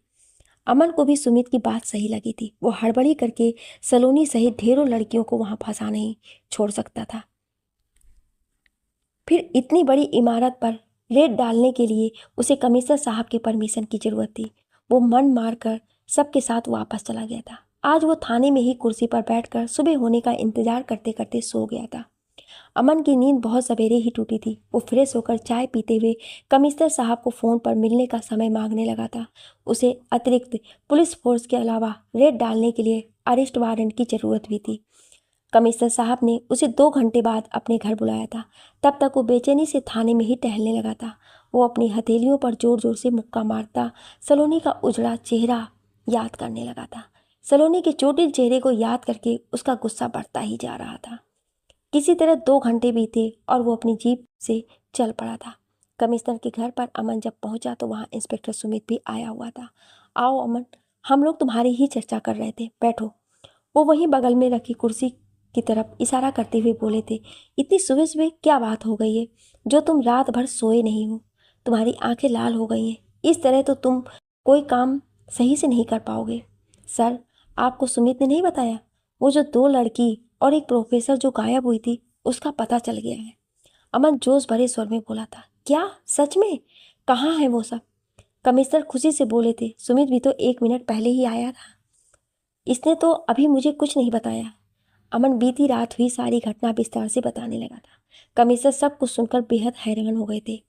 अमन को भी सुमित की बात सही लगी थी। वो हड़बड़ी करके सलोनी सहित ढेरों लड़कियों को वहां फंसा नहीं छोड़ सकता था। फिर इतनी बड़ी इमारत पर रेड डालने के लिए उसे कमिश्नर साहब की परमिशन की जरूरत थी। वो मन मारकर सबके साथ वापस चला गया था। आज वो थाने में ही कुर्सी पर बैठकर सुबह होने का इंतजार करते करते सो गया था। अमन की नींद बहुत सवेरे ही टूटी थी। वो फ्रेश होकर चाय पीते हुए कमिश्नर साहब को फ़ोन पर मिलने का समय मांगने लगा था। उसे अतिरिक्त पुलिस फोर्स के अलावा रेड डालने के लिए अरेस्ट वारंट की ज़रूरत भी थी। कमिश्नर साहब ने उसे 2 घंटे बाद अपने घर बुलाया था। तब तक वो बेचैनी से थाने में ही टहलने लगा था। वो अपनी हथेलियों पर जोर जोर से मुक्का मारता सलोनी का उजड़ा चेहरा याद करने लगा था। सलोनी के चोटिल चेहरे को याद करके उसका गुस्सा बढ़ता ही जा रहा था। किसी तरह 2 घंटे बीते और वो अपनी जीप से चल पड़ा था। कमिश्नर के घर पर अमन जब पहुंचा तो वहां इंस्पेक्टर सुमित भी आया हुआ था। आओ अमन, हम लोग तुम्हारी ही चर्चा कर रहे थे, बैठो। वो वहीं बगल में रखी कुर्सी की तरफ इशारा करते हुए बोले थे। इतनी सुबह सुबह क्या बात हो गई है जो तुम रात भर सोए नहीं हो? तुम्हारी आंखें लाल हो गई हैं। इस तरह तो तुम कोई काम सही से नहीं कर पाओगे। सर, आपको सुमित ने नहीं बताया? वो जो 2 लड़की और एक प्रोफेसर जो गायब हुई थी, उसका पता चल गया है। अमन जोश भरे स्वर में बोला था। क्या? सच में? कहाँ है वो सब? कमिश्नर खुशी से बोले थे। सुमित भी तो 1 मिनट पहले ही आया था। इसने तो अभी मुझे कुछ नहीं बताया। अमन बीती रात हुई सारी घटना विस्तार से बताने लगा था। कमिश्नर सब कुछ सुनकर बेहद हैरान हो गए थे।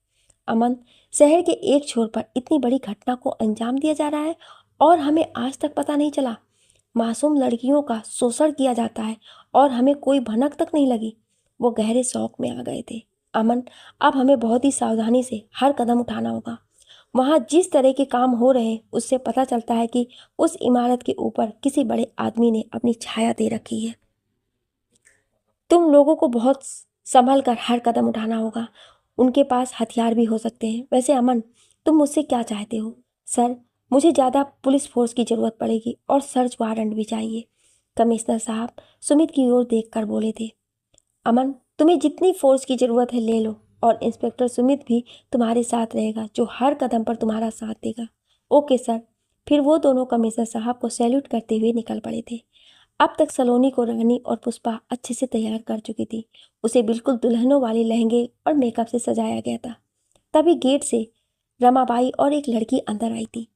अमन, शहर के एक छोर पर इतनी बड़ी घटना को अंजाम दिया जा रहा है और हमें आज तक पता नहीं चला। मासूम लड़कियों का शोषण किया जाता है और हमें कोई भनक तक नहीं लगी। वो गहरे शौक में आ गए थे। अमन, अब हमें बहुत ही सावधानी से हर कदम उठाना होगा। वहाँ जिस तरह के काम हो रहे हैं उससे पता चलता है कि उस इमारत के ऊपर किसी बड़े आदमी ने अपनी छाया दे रखी है। तुम लोगों को बहुत संभल कर हर कदम उठाना होगा। उनके पास हथियार भी हो सकते हैं। वैसे अमन, तुम मुझसे क्या चाहते हो? सर, मुझे ज़्यादा पुलिस फोर्स की ज़रूरत पड़ेगी और सर्च वारंट भी चाहिए। कमिश्नर साहब सुमित की ओर देखकर बोले थे। अमन, तुम्हें जितनी फोर्स की ज़रूरत है ले लो और इंस्पेक्टर सुमित भी तुम्हारे साथ रहेगा जो हर कदम पर तुम्हारा साथ देगा। Okay sir. फिर वो दोनों कमिश्नर साहब को सैल्यूट करते हुए निकल पड़े थे। अब तक सलोनी को रानी और पुष्पा अच्छे से तैयार कर चुकी थी। उसे बिल्कुल दुल्हनों वाले लहंगे और मेकअप से सजाया गया था। तभी गेट से रमाबाई और एक लड़की अंदर आई थी।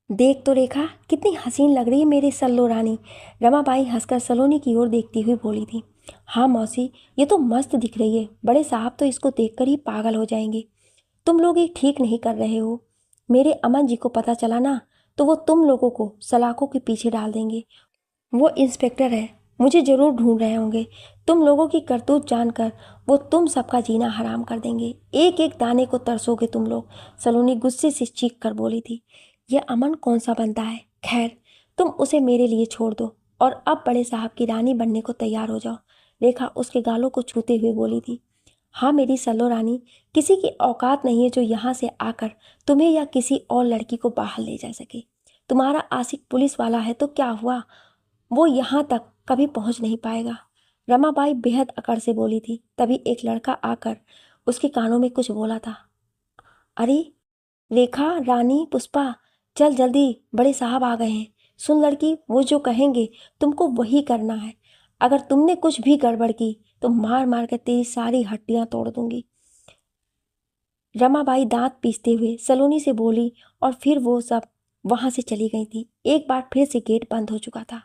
देख तो रेखा, कितनी हसीन लग रही है मेरी सल्लो रानी। रमाबाई हंसकर सलोनी की ओर देखती हुई बोली थी। हाँ मौसी, ये तो मस्त दिख रही है। बड़े साहब तो इसको देखकर ही पागल हो जाएंगे। तुम लोग ये ठीक नहीं कर रहे हो। मेरे अमन जी को पता चला ना तो वो तुम लोगों को सलाखों के पीछे डाल देंगे। वो इंस्पेक्टर है, मुझे ज़रूर ढूंढ रहे होंगे। तुम लोगों की करतूत जानकर वो तुम सबका जीना हराम कर देंगे। एक एक दाने को तरसोगे तुम लोग। सलोनी गुस्से से चीख कर बोली थी। यह अमन कौन सा बनता है? खैर, तुम उसे मेरे लिए छोड़ दो और अब बड़े साहब की रानी बनने को तैयार हो जाओ। रेखा उसके गालों को छूते हुए बोली थी। हाँ मेरी सल्लो रानी, किसी की औकात नहीं है जो यहाँ से आकर तुम्हें या किसी और लड़की को बाहर ले जा सके। तुम्हारा आशिक पुलिस वाला है तो क्या हुआ, वो यहाँ तक कभी पहुँच नहीं पाएगा। रमाबाई बेहद अकड़ से बोली थी। तभी एक लड़का आकर उसके कानों में कुछ बोला था। अरे रेखा, रानी, पुष्पा, चल जल्दी, बड़े साहब आ गए हैं। सुन लड़की, वो जो कहेंगे तुमको वही करना है। अगर तुमने कुछ भी गड़बड़ की तो मार मार कर तेरी सारी हड्डियां तोड़ दूंगी। रमाबाई दांत पीसते हुए सलोनी से बोली और फिर वो सब वहां से चली गई थी। एक बार फिर से गेट बंद हो चुका था।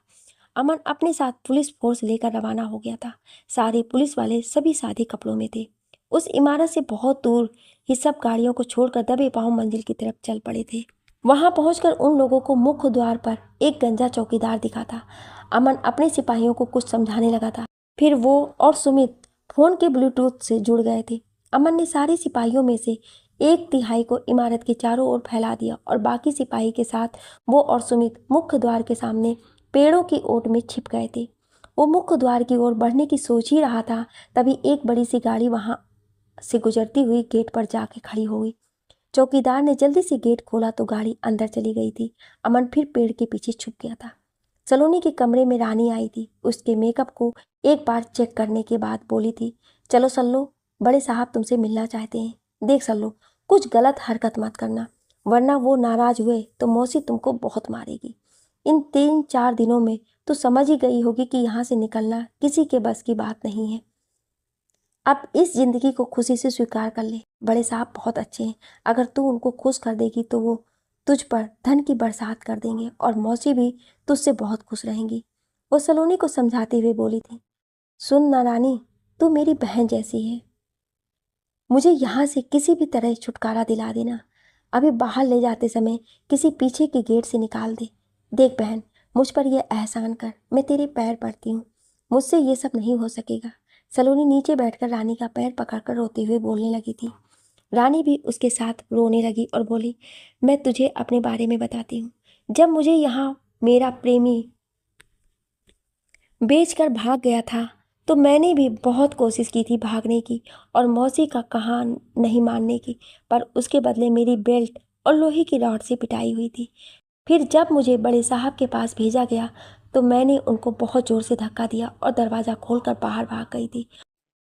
अमन अपने साथ पुलिस फोर्स लेकर रवाना हो गया था। सारे पुलिस वाले सभी सादे कपड़ों में थे। उस इमारत से बहुत दूर ही सब गाड़ियों को छोड़कर दबे पांव मंजिल की तरफ चल पड़े थे। वहां पहुंचकर उन लोगों को मुख्य द्वार पर एक गंजा चौकीदार दिखा था। अमन अपने सिपाहियों को कुछ समझाने लगा था। फिर वो और सुमित फोन के ब्लूटूथ से जुड़ गए थे। अमन ने सारे सिपाहियों में से 1/3 को इमारत के चारों ओर फैला दिया और बाकी सिपाही के साथ वो और सुमित मुख्य द्वार के सामने पेड़ों की ओट में छिप गए थे। वो मुख्य द्वार की ओर बढ़ने की सोच ही रहा था, तभी एक बड़ी सी गाड़ी वहां से गुजरती हुई गेट पर जाके खड़ी हो गई। चौकीदार ने जल्दी से गेट खोला तो गाड़ी अंदर चली गई थी। अमन फिर पेड़ के पीछे छुप गया था। सलोनी के कमरे में रानी आई थी। उसके मेकअप को एक बार चेक करने के बाद बोली थी, चलो सल्लो, बड़े साहब तुमसे मिलना चाहते हैं। देख सल्लो, कुछ गलत हरकत मत करना, वरना वो नाराज हुए तो मौसी तुमको बहुत मारेगी। इन 3-4 दिनों में तो समझ ही गई होगी कि यहाँ से निकलना किसी के बस की बात नहीं है। अब इस जिंदगी को खुशी से स्वीकार कर ले। बड़े साहब बहुत अच्छे हैं, अगर तू उनको खुश कर देगी तो वो तुझ पर धन की बरसात कर देंगे और मौसी भी तुझसे बहुत खुश रहेंगी। वो सलोनी को समझाते हुए बोली थी, सुन ना रानी, तू मेरी बहन जैसी है, मुझे यहाँ से किसी भी तरह छुटकारा दिला देना। अभी बाहर ले जाते समय किसी पीछे के गेट से निकाल दे। देख बहन, मुझ पर यह एहसान कर, मैं तेरे पैर पड़ती हूँ, मुझसे ये सब नहीं हो सकेगा। सलोनी नीचे बैठकर रानी का पैर पकड़कर रोते हुए बोलने लगी थी। रानी भी उसके साथ रोने लगी और बोली, मैं तुझे अपने बारे में बताती हूँ। जब मुझे यहाँ मेरा प्रेमी बेचकर भाग गया था तो मैंने भी बहुत कोशिश की थी भागने की और मौसी का कहा नहीं मानने की, पर उसके बदले मेरी बेल्ट और लोहे की रॉड से पिटाई हुई थी। फिर जब मुझे बड़े साहब के पास भेजा गया तो मैंने उनको बहुत ज़ोर से धक्का दिया और दरवाज़ा खोलकर बाहर भाग गई थी।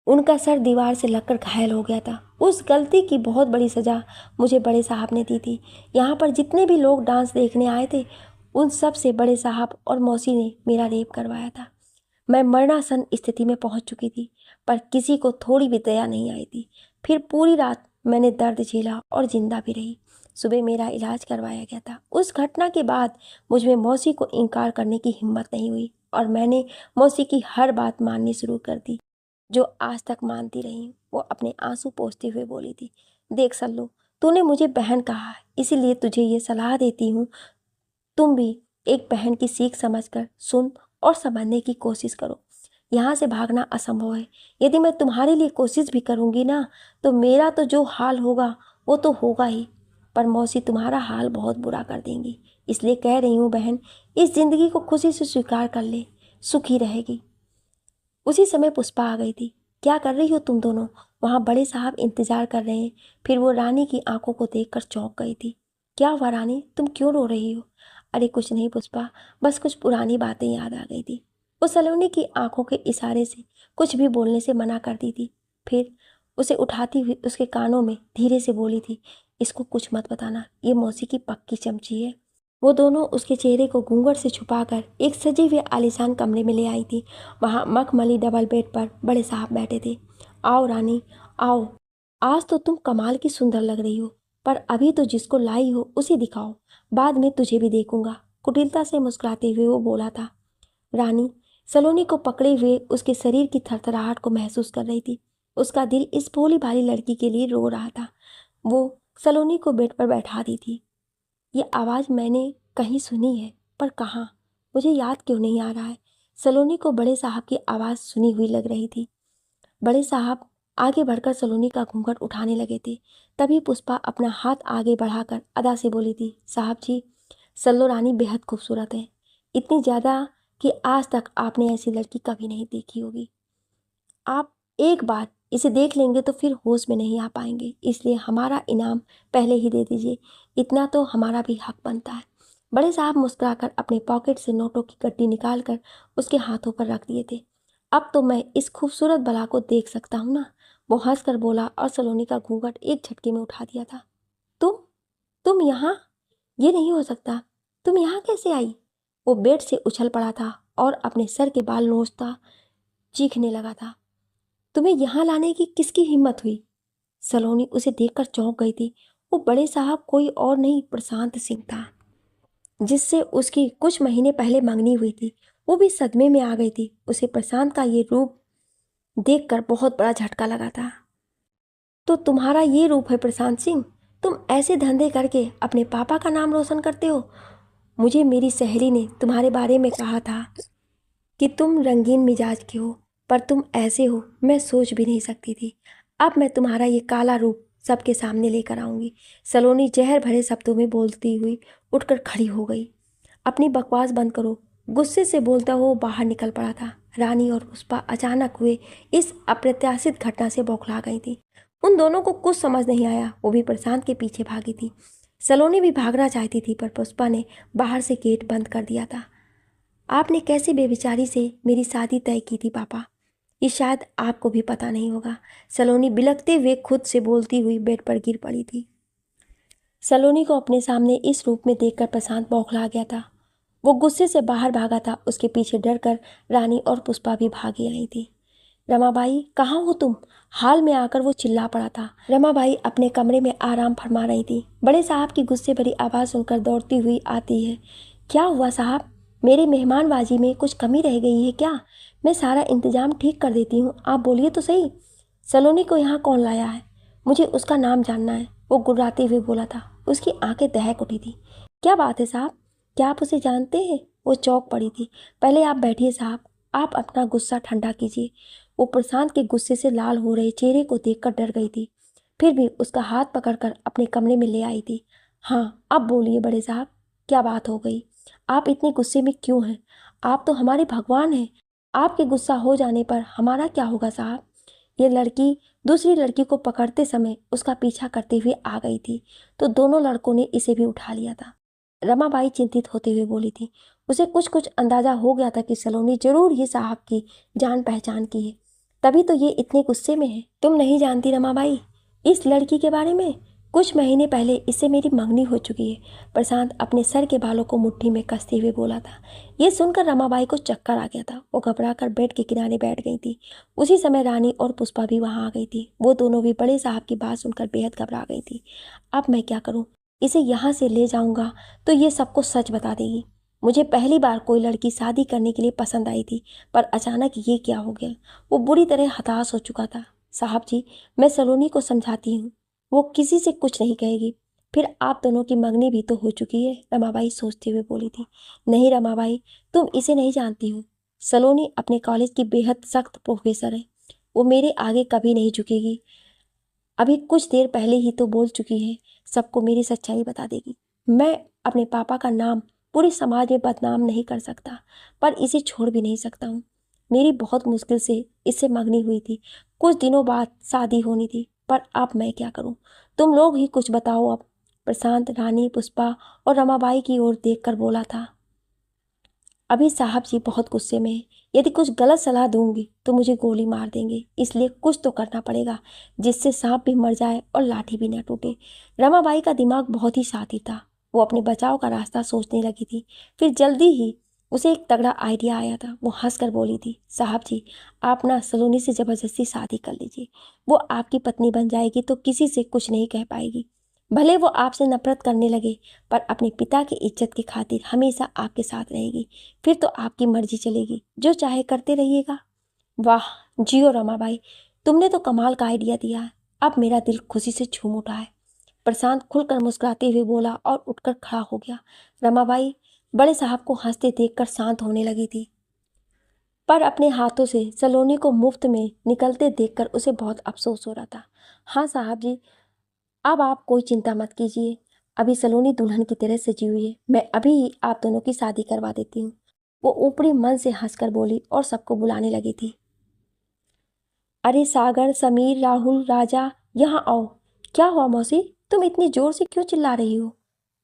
उनका सर दीवार से लगकर घायल हो गया था। उस गलती की बहुत बड़ी सज़ा मुझे बड़े साहब ने दी थी। यहाँ पर जितने भी लोग डांस देखने आए थे उन सब से बड़े साहब और मौसी ने मेरा रेप करवाया था। मैं मरणासन स्थिति में पहुंच चुकी थी, पर किसी को थोड़ी भी दया नहीं आई थी। फिर पूरी रात मैंने दर्द झेला और जिंदा भी रही। सुबह मेरा इलाज करवाया गया था। उस घटना के बाद मुझ में मौसी को इनकार करने की हिम्मत नहीं हुई और मैंने मौसी की हर बात माननी शुरू कर दी, जो आज तक मानती रही। वो अपने आंसू पोंछते हुए बोली थी, देख सल्लू, तूने मुझे बहन कहा, इसीलिए तुझे ये सलाह देती हूँ, तुम भी एक बहन की सीख समझकर सुन और समझने की कोशिश करो। यहाँ से भागना असंभव है। यदि मैं तुम्हारे लिए कोशिश भी करूँगी ना तो मेरा तो जो हाल होगा वो तो होगा ही, पर मौसी तुम्हारा हाल बहुत बुरा कर देंगी। इसलिए कह रही हूँ बहन, इस जिंदगी को खुशी से स्वीकार कर ले, सुखी रहेगी। उसी समय पुष्पा आ गई थी। क्या कर रही हो तुम दोनों? वहाँ बड़े साहब इंतजार कर रहे हैं। फिर वो रानी की आंखों को देखकर चौंक गई थी। क्या हुआ रानी, तुम क्यों रो रही हो? अरे कुछ नहीं पुष्पा, बस कुछ पुरानी बातें याद आ गई थी। वो सलोनी की आंखों के इशारे से कुछ भी बोलने से मना करती थी। फिर उसे उठाती हुई उसके कानों में धीरे से बोली थी, इसको कुछ मत बताना, ये मौसी की पक्की चमची है। वो दोनों उसके चेहरे को घूंघट से छुपाकर एक सजे हुए आलीशान कमरे में ले आई थी। वहाँ मखमली डबल बेड पर बड़े साहब बैठे थे। आओ रानी, आओ, आज तो तुम कमाल की सुंदर लग रही हो, पर अभी तो जिसको लाई हो उसे दिखाओ, बाद में तुझे भी देखूंगा। कुटिलता से मुस्कुराते हुए वो बोला था। रानी सलोनी को पकड़े हुए उसके शरीर की थरथराहट को महसूस कर रही थी। उसका दिल इस भोली भाली लड़की के लिए रो रहा था। वो सलोनी को बेड पर बैठा दी थी। ये आवाज़ मैंने कहीं सुनी है, पर कहाँ, मुझे याद क्यों नहीं आ रहा है। सलोनी को बड़े साहब की आवाज़ सुनी हुई लग रही थी। बड़े साहब आगे बढ़कर सलोनी का घूंघट उठाने लगे थे। तभी पुष्पा अपना हाथ आगे बढ़ाकर अदा से बोली थी, साहब जी, सल्लो रानी बेहद खूबसूरत है, इतनी ज़्यादा कि आज तक आपने ऐसी लड़की कभी नहीं देखी होगी। आप एक बार इसे देख लेंगे तो फिर होश में नहीं आ पाएंगे, इसलिए हमारा इनाम पहले ही दे दीजिए, इतना तो हमारा भी हक बनता है। बड़े साहब मुस्कुराकर अपने पॉकेट से नोटों की गड्डी निकालकर उसके हाथों पर रख दिए थे। अब तो मैं इस खूबसूरत बला को देख सकता हूँ ना, वो हंसकर बोला और सलोनी का घूंघट एक झटके में उठा दिया था। तुम यहाँ? ये नहीं हो सकता, तुम यहाँ कैसे आई? वो बेड से उछल पड़ा था और अपने सर के बाल नोचता चीखने लगा था। तुम्हें यहाँ लाने की किसकी हिम्मत हुई? सलोनी उसे देखकर चौंक गई थी। वो बड़े साहब कोई और नहीं, प्रशांत सिंह था, जिससे उसकी कुछ महीने पहले मंगनी हुई थी। वो भी सदमे में आ गई थी। उसे प्रशांत का ये रूप देखकर बहुत बड़ा झटका लगा था। तो तुम्हारा ये रूप है प्रशांत सिंह? तुम ऐसे धंधे करके अपने पापा का नाम रोशन करते हो? मुझे मेरी सहेली ने तुम्हारे बारे में कहा था कि तुम रंगीन मिजाज के हो, पर तुम ऐसे हो मैं सोच भी नहीं सकती थी। अब मैं तुम्हारा ये काला रूप सबके सामने लेकर आऊंगी। सलोनी जहर भरे शब्दों में बोलती हुई उठकर खड़ी हो गई। अपनी बकवास बंद करो, गुस्से से बोलता हुआ बाहर निकल पड़ा था। रानी और पुष्पा अचानक हुए इस अप्रत्याशित घटना से बौखला गई थी। उन दोनों को कुछ समझ नहीं आया। वो भी प्रशांत के पीछे भागी थी। सलोनी भी भागना चाहती थी पर पुष्पा ने बाहर से गेट बंद कर दिया था। आपने कैसे बेविचारी से मेरी शादी तय की थी पापा, ये शायद आपको भी पता नहीं होगा। सलोनी बिलखते हुए खुद से बोलती हुई बेड पर गिर पड़ी थी। सलोनी को अपने सामने इस रूप में देखकर प्रशांत बौखला गया था। वो गुस्से से बाहर भागा था। उसके पीछे डरकर रानी और पुष्पा भी भागी आई थी। रमाबाई, कहाँ हो तुम? हाल में आकर वो चिल्ला पड़ा था। रमाबाई अपने कमरे में आराम फरमा रही थी। बड़े साहब की गुस्से भरी आवाज़ सुनकर दौड़ती हुई आती है। क्या हुआ साहब? मेरी मेहमानबाजी में कुछ कमी रह गई है क्या? मैं सारा इंतजाम ठीक कर देती हूँ, आप बोलिए तो सही। सलोनी को यहाँ कौन लाया है? मुझे उसका नाम जानना है, वो गुर्राते हुए बोला था। उसकी आंखें दहक उठी थी। क्या बात है साहब, क्या आप उसे जानते हैं? वो चौंक पड़ी थी। पहले आप बैठिए साहब, आप अपना गुस्सा ठंडा कीजिए। वो प्रशांत के गुस्से से लाल हो रहे चेहरे को देखकर डर गई थी, फिर भी उसका हाथ पकड़कर अपने कमरे में ले आई थी। हाँ, अब बोलिए बड़े साहब, क्या बात हो गई? आप इतने गुस्से में क्यों हैं? आप तो हमारे भगवान हैं। आपके गुस्सा हो जाने पर हमारा क्या होगा साहब? ये लड़की दूसरी लड़की को पकड़ते समय उसका पीछा करते हुए आ गई थी, तो दोनों लड़कों ने इसे भी उठा लिया था। रमाबाई चिंतित होते हुए बोली थी। उसे कुछ कुछ अंदाजा हो गया था कि सलोनी जरूर ही साहब की जान पहचान की है, तभी तो ये इतने गुस्से में है। तुम नहीं जानती रमाबाई इस लड़की के बारे में? कुछ महीने पहले इससे मेरी मंगनी हो चुकी है। प्रशांत अपने सर के बालों को मुट्ठी में कसते हुए बोला था। ये सुनकर रमाबाई को चक्कर आ गया था। वो घबराकर बेड के किनारे बैठ गई थी। उसी समय रानी और पुष्पा भी वहां आ गई थी। वो दोनों भी बड़े साहब की बात सुनकर बेहद घबरा गई थी। अब मैं क्या करूं? इसे यहाँ से ले जाऊंगा तो ये सबको सच बता देगी। मुझे पहली बार कोई लड़की शादी करने के लिए पसंद आई थी, पर अचानक ये क्या हो गया? वो बुरी तरह हताश हो चुका था। साहब जी, मैं सलोनी को समझाती हूँ, वो किसी से कुछ नहीं कहेगी। फिर आप दोनों की मंगनी भी तो हो चुकी है, रमाबाई सोचते हुए बोली थी। नहीं रमाबाई, तुम इसे नहीं जानती हो। सलोनी अपने कॉलेज की बेहद सख्त प्रोफेसर है। वो मेरे आगे कभी नहीं झुकेगी। अभी कुछ देर पहले ही तो बोल चुकी है, सबको मेरी सच्चाई बता देगी। मैं अपने पापा का नाम पूरे समाज में बदनाम नहीं कर सकता, पर इसे छोड़ भी नहीं सकता हूँ। मेरी बहुत मुश्किल से इससे मंगनी हुई थी। कुछ दिनों बाद शादी होनी थी, पर अब मैं क्या करूँ? तुम लोग ही कुछ बताओ अब। प्रशांत रानी, पुष्पा और रमाबाई की ओर देखकर बोला था। अभी साहब जी बहुत गुस्से में हैं। यदि कुछ गलत सलाह दूंगी तो मुझे गोली मार देंगे, इसलिए कुछ तो करना पड़ेगा जिससे सांप भी मर जाए और लाठी भी न टूटे। रमाबाई का दिमाग बहुत ही शातिर था। वो अपने बचाव का रास्ता सोचने लगी थी। फिर जल्दी ही उसे एक तगड़ा आइडिया आया था। वो हंसकर बोली थी, साहब जी, आप ना सलोनी से जबरदस्ती शादी कर लीजिए। वो आपकी पत्नी बन जाएगी तो किसी से कुछ नहीं कह पाएगी। भले वो आपसे नफरत करने लगे, पर अपने पिता की इज्जत की खातिर हमेशा आपके साथ रहेगी। फिर तो आपकी मर्जी चलेगी, जो चाहे करते रहिएगा। वाह, जियो रमाबाई, तुमने तो कमाल का आइडिया दिया है। अब मेरा दिल खुशी से झूम उठा है। प्रशांत खुलकर मुस्कुराते हुए बोला और उठकर खड़ा हो गया। रमाबाई बड़े साहब को हंसते देखकर शांत होने लगी थी, पर अपने हाथों से सलोनी को मुफ्त में निकलते देखकर उसे बहुत अफसोस हो रहा था। हाँ साहब जी, अब आप कोई चिंता मत कीजिए। अभी सलोनी दुल्हन की तरह सजी हुई है। मैं अभी ही आप दोनों की शादी करवा देती हूँ। वो ऊपरी मन से हंसकर बोली और सबको बुलाने लगी थी। अरे सागर, समीर, राहुल, राजा, यहाँ आओ। क्या हुआ मौसी, तुम इतनी जोर से क्यों चिल्ला रही हो?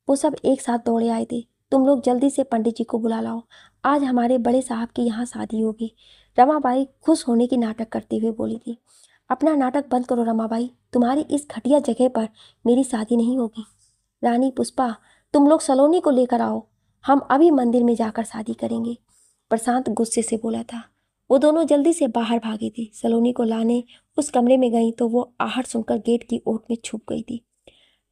वो सब एक साथ दौड़े आए थे। तुम लोग जल्दी से पंडित जी को बुला लाओ, आज हमारे बड़े साहब की यहाँ शादी होगी। रमाबाई खुश होने की नाटक करते हुए बोली थी। अपना नाटक बंद करो रमाबाई, तुम्हारी इस घटिया जगह पर मेरी शादी नहीं होगी। रानी, पुष्पा, तुम लोग सलोनी को लेकर आओ, हम अभी मंदिर में जाकर शादी करेंगे। प्रशांत गुस्से से बोला था। वो दोनों जल्दी से बाहर भागी थी। सलोनी को लाने उस कमरे में गई तो वो आहट सुनकर गेट की ओट में छुप गई थी।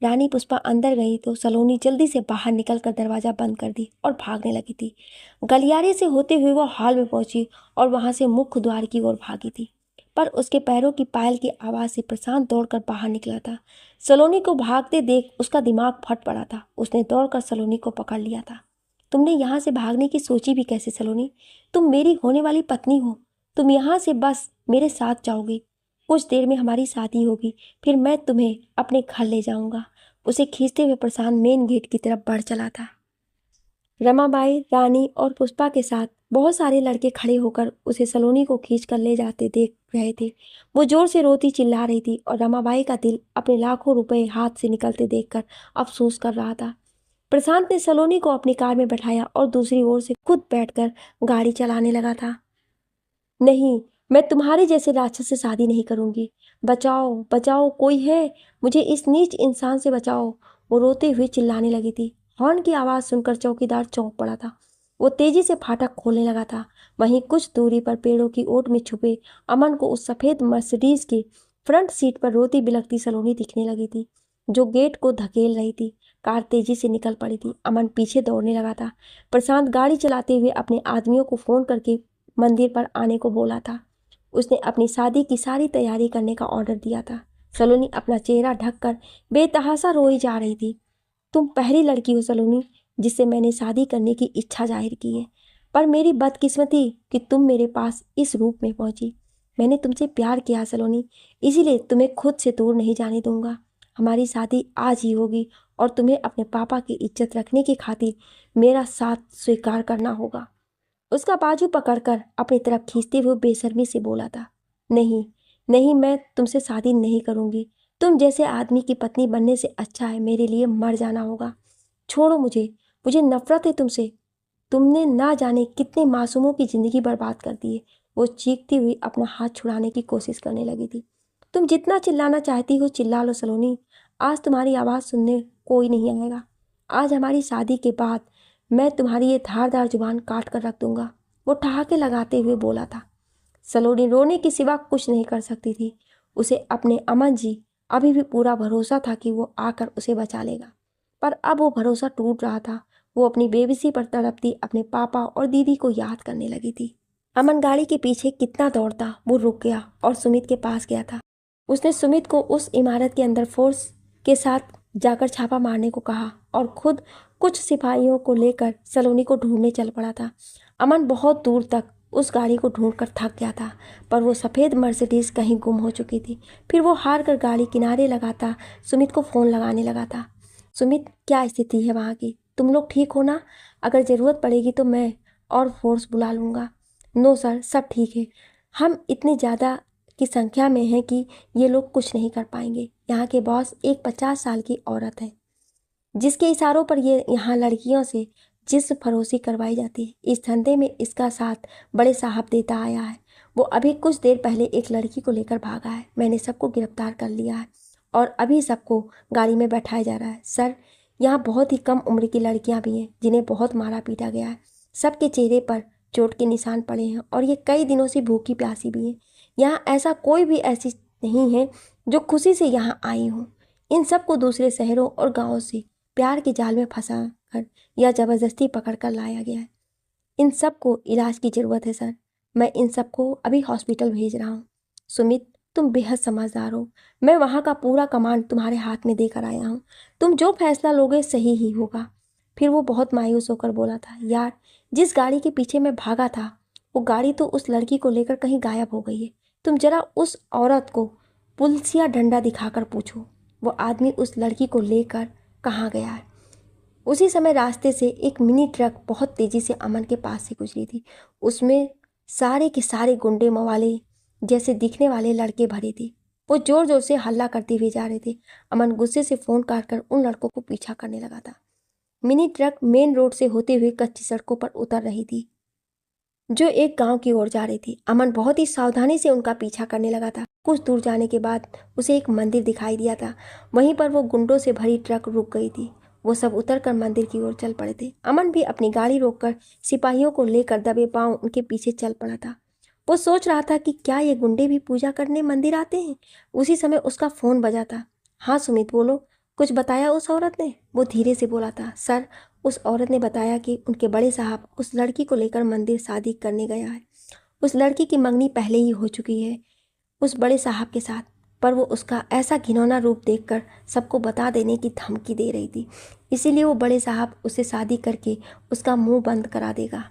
रानी पुष्पा अंदर गई तो सलोनी जल्दी से बाहर निकलकर दरवाजा बंद कर दी और भागने लगी थी। गलियारे से होते हुए वो हॉल में पहुंची और वहां से मुख्य द्वार की ओर भागी थी, पर उसके पैरों की पायल की आवाज से प्रशांत दौड़कर बाहर निकला था। सलोनी को भागते देख उसका दिमाग फट पड़ा था। उसने दौड़कर सलोनी को पकड़ लिया था। तुमने यहाँ से भागने की सोची भी कैसे सलोनी? तुम मेरी होने वाली पत्नी हो। तुम यहाँ से बस मेरे साथ जाओगी। कुछ देर में हमारी शादी होगी, फिर मैं तुम्हें अपने घर ले जाऊंगा। उसे खींचते हुए प्रशांत मेन गेट की तरफ बढ़ चला था। रमाबाई, रानी और पुष्पा के साथ बहुत सारे लड़के खड़े होकर उसे सलोनी को खींच कर ले जाते देख रहे थे। वो जोर से रोती चिल्ला रही थी और रमाबाई का दिल अपने लाखों रुपए हाथ से निकलते देखकर अफसोस कर रहा था। प्रशांत ने सलोनी को अपनी कार में बैठाया और दूसरी ओर से खुद बैठकर गाड़ी चलाने लगा था। नहीं, मैं तुम्हारे जैसे राक्षस से शादी नहीं करूंगी। बचाओ बचाओ, कोई है, मुझे इस नीच इंसान से बचाओ। वो रोते हुए चिल्लाने लगी थी। हॉर्न की आवाज़ सुनकर चौकीदार चौंक पड़ा था। वो तेजी से फाटक खोलने लगा था। वहीं कुछ दूरी पर पेड़ों की ओट में छुपे अमन को उस सफ़ेद मर्सिडीज की फ्रंट सीट पर रोती बिलखती सलोनी दिखने लगी थी, जो गेट को धकेल रही थी। कार तेजी से निकल पड़ी थी। अमन पीछे दौड़ने लगा था। प्रशांत गाड़ी चलाते हुए अपने आदमियों को फ़ोन करके मंदिर पर आने को बोला था। उसने अपनी शादी की सारी तैयारी करने का ऑर्डर दिया था। सलोनी अपना चेहरा ढककर बेतहासा रोई जा रही थी। तुम पहली लड़की हो सलोनी, जिससे मैंने शादी करने की इच्छा जाहिर की है, पर मेरी बदकिस्मती कि तुम मेरे पास इस रूप में पहुंची। मैंने तुमसे प्यार किया सलोनी, इसीलिए तुम्हें खुद से दूर नहीं जाने दूंगा। हमारी शादी आज ही होगी और तुम्हें अपने पापा की इज्जत रखने की खातिर मेरा साथ स्वीकार करना होगा। उसका बाजू पकड़कर अपनी तरफ खींचते हुए बेशर्मी से बोला था। नहीं नहीं, मैं तुमसे शादी नहीं करूंगी। तुम जैसे आदमी की पत्नी बनने से अच्छा है मेरे लिए मर जाना होगा। छोड़ो मुझे, मुझे नफरत है तुमसे। तुमने ना जाने कितने मासूमों की जिंदगी बर्बाद कर दी है। वो चीखती हुई अपना हाथ छुड़ाने की कोशिश करने लगी थी। तुम जितना चिल्लाना चाहती हो चिल्ला लो सलोनी, आज तुम्हारी आवाज़ सुनने कोई नहीं आएगा। आज हमारी शादी के बाद मैं तुम्हारी ये धारदार जुबान काट कर रख दूंगा। वो ठहाके लगाते हुए बोला था। सलोनी रोने के सिवा कुछ नहीं कर सकती थी। उसे अपने अमन जी अभी भी पूरा भरोसा था कि वो आकर उसे बचा लेगा, पर अब वो भरोसा टूट रहा था। वो अपनी बेबसी पर तड़पती अपने पापा और दीदी को याद करने लगी थी। अमन गाड़ी के पीछे कितना दौड़ता, वो रुक गया और सुमित के पास गया था। उसने सुमित को उस इमारत के अंदर फोर्स के साथ जाकर छापा मारने को कहा और खुद कुछ सिपाहियों को लेकर सलोनी को ढूंढने चल पड़ा था। अमन बहुत दूर तक उस गाड़ी को ढूंढकर थक गया था, पर वो सफ़ेद मर्सिडीज कहीं गुम हो चुकी थी। फिर वो हार कर गाड़ी किनारे लगाता सुमित को फ़ोन लगाने लगा था। सुमित, क्या स्थिति है वहाँ की? तुम लोग ठीक हो ना? अगर ज़रूरत पड़ेगी तो मैं और फोर्स बुला लूँगा। नो सर, सब ठीक है। हम इतनी ज़्यादा की संख्या में हैं कि ये लोग कुछ नहीं कर पाएंगे। यहाँ के बॉस एक 50 साल की औरत है, जिसके इशारों पर ये यहाँ लड़कियों से जिस्म फरोशी करवाई जाती है। इस धंधे में इसका साथ बड़े साहब देता आया है। वो अभी कुछ देर पहले एक लड़की को लेकर भागा है। मैंने सबको गिरफ्तार कर लिया है और अभी सबको गाड़ी में बैठाया जा रहा है। सर, यहाँ बहुत ही कम उम्र की लड़कियाँ भी हैं जिन्हें बहुत मारा पीटा गया है। सबके चेहरे पर चोट के निशान पड़े हैं और ये कई दिनों से भूखी प्यासी भी हैं। यहाँ ऐसा कोई भी ऐसी नहीं है जो खुशी से यहाँ आई हो। इन सबको दूसरे शहरों और गाँवों से प्यार के जाल में फंसा कर या ज़बरदस्ती पकड़ कर लाया गया है। इन सबको इलाज की ज़रूरत है सर। मैं इन सबको अभी हॉस्पिटल भेज रहा हूँ। सुमित, तुम बेहद समझदार हो। मैं वहाँ का पूरा कमांड तुम्हारे हाथ में देकर आया हूँ। तुम जो फैसला लोगे सही ही होगा। फिर वो बहुत मायूस होकर बोला था, यार, जिस गाड़ी के पीछे मैं भागा था वो गाड़ी तो उस लड़की को लेकर कहीं गायब हो गई है। तुम जरा उस औरत को पुलिसिया डंडा दिखाकर पूछो, वो आदमी उस लड़की को लेकर कहाँ गया है। उसी समय रास्ते से एक मिनी ट्रक बहुत तेजी से अमन के पास से गुजरी थी। उसमें सारे के सारे गुंडे मवाले जैसे दिखने वाले लड़के भरे थे। वो जोर जोर से हल्ला करते हुए जा रहे थे। अमन गुस्से से फोन काट कर उन लड़कों को पीछा करने लगा था। मिनी ट्रक मेन रोड से होते हुए कच्ची सड़कों पर उतर रही थी जो एक गांव की ओर जा रही थी। अमन बहुत ही सावधानी से उनका पीछा करने लगा था। कुछ दूर जाने के बाद उसे एक मंदिर दिखाई दिया था। वहीं पर वो गुंडों से भरी ट्रक रुक गई थी। वो सब उतरकर मंदिर की ओर चल पड़े थे। अमन भी अपनी गाड़ी रोककर सिपाहियों को लेकर दबे पांव उनके पीछे चल पड़ा था। वो सोच रहा था कि क्या ये गुंडे भी पूजा करने मंदिर आते हैं। उसी समय उसका फोन बजा था। हाँ सुमित, बोलो। कुछ बताया उस औरत ने? वो धीरे से बोला था। सर, उस औरत ने बताया कि उनके बड़े साहब उस लड़की को लेकर मंदिर शादी करने गया है। उस लड़की की मंगनी पहले ही हो चुकी है उस बड़े साहब के साथ, पर वो उसका ऐसा घिनौना रूप देखकर सबको बता देने की धमकी दे रही थी। इसीलिए वो बड़े साहब उससे शादी करके उसका मुंह बंद करा देगा।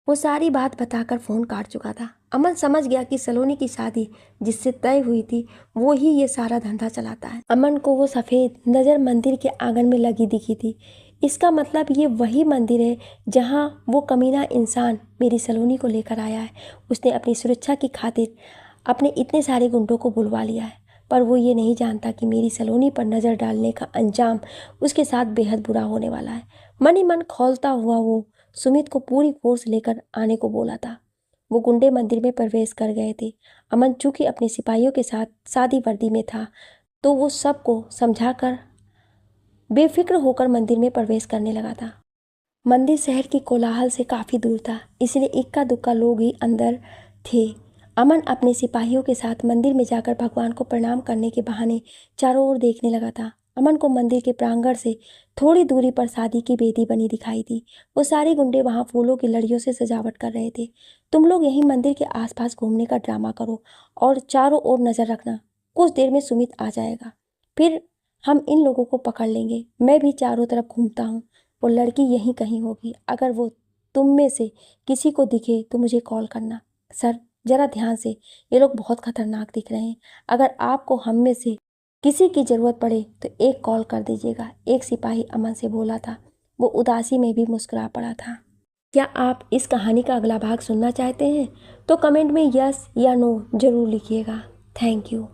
वो सारी बात बताकर फ़ोन काट चुका था। अमन समझ गया कि सलोनी की शादी जिससे तय हुई थी वो ही ये सारा धंधा चलाता है। अमन को वो सफ़ेद नज़र मंदिर के आंगन में लगी दिखी थी। इसका मतलब ये वही मंदिर है जहाँ वो कमीना इंसान मेरी सलोनी को लेकर आया है। उसने अपनी सुरक्षा की खातिर अपने इतने सारे गुंडों को बुलवा लिया है, पर वो ये नहीं जानता कि मेरी सलोनी पर नज़र डालने का अंजाम उसके साथ बेहद बुरा होने वाला है। मन ही मन खौलता हुआ वो सुमित को पूरी फोर्स लेकर आने को बोला था। वो गुंडे मंदिर में प्रवेश कर गए थे। अमन चूंकि अपने सिपाहियों के साथ सादी वर्दी में था, तो वो सबको समझाकर बेफिक्र होकर मंदिर में प्रवेश करने लगा था। मंदिर शहर की कोलाहल से काफ़ी दूर था, इसलिए इक्का दुक्का लोग ही अंदर थे। अमन अपने सिपाहियों के साथ मंदिर में जाकर भगवान को प्रणाम करने के बहाने चारों ओर देखने लगा था। अमन को मंदिर के प्रांगण से थोड़ी दूरी पर शादी की वेदी बनी दिखाई दी। वो सारे गुंडे वहां फूलों की लड़ियों से सजावट कर रहे थे। तुम लोग यहीं मंदिर के आसपास घूमने का ड्रामा करो और चारों ओर नजर रखना। कुछ देर में सुमित आ जाएगा, फिर हम इन लोगों को पकड़ लेंगे। मैं भी चारों तरफ घूमता हूँ, वो लड़की यहीं कहीं होगी। अगर वो तुम में से किसी को दिखे तो मुझे कॉल करना। सर, जरा ध्यान से, ये लोग बहुत खतरनाक दिख रहे हैं। अगर आपको हम में से किसी की ज़रूरत पड़े तो एक कॉल कर दीजिएगा, एक सिपाही अमन से बोला था। वो उदासी में भी मुस्कुरा पड़ा था। क्या आप इस कहानी का अगला भाग सुनना चाहते हैं? तो कमेंट में यस या नो ज़रूर लिखिएगा। Thank you.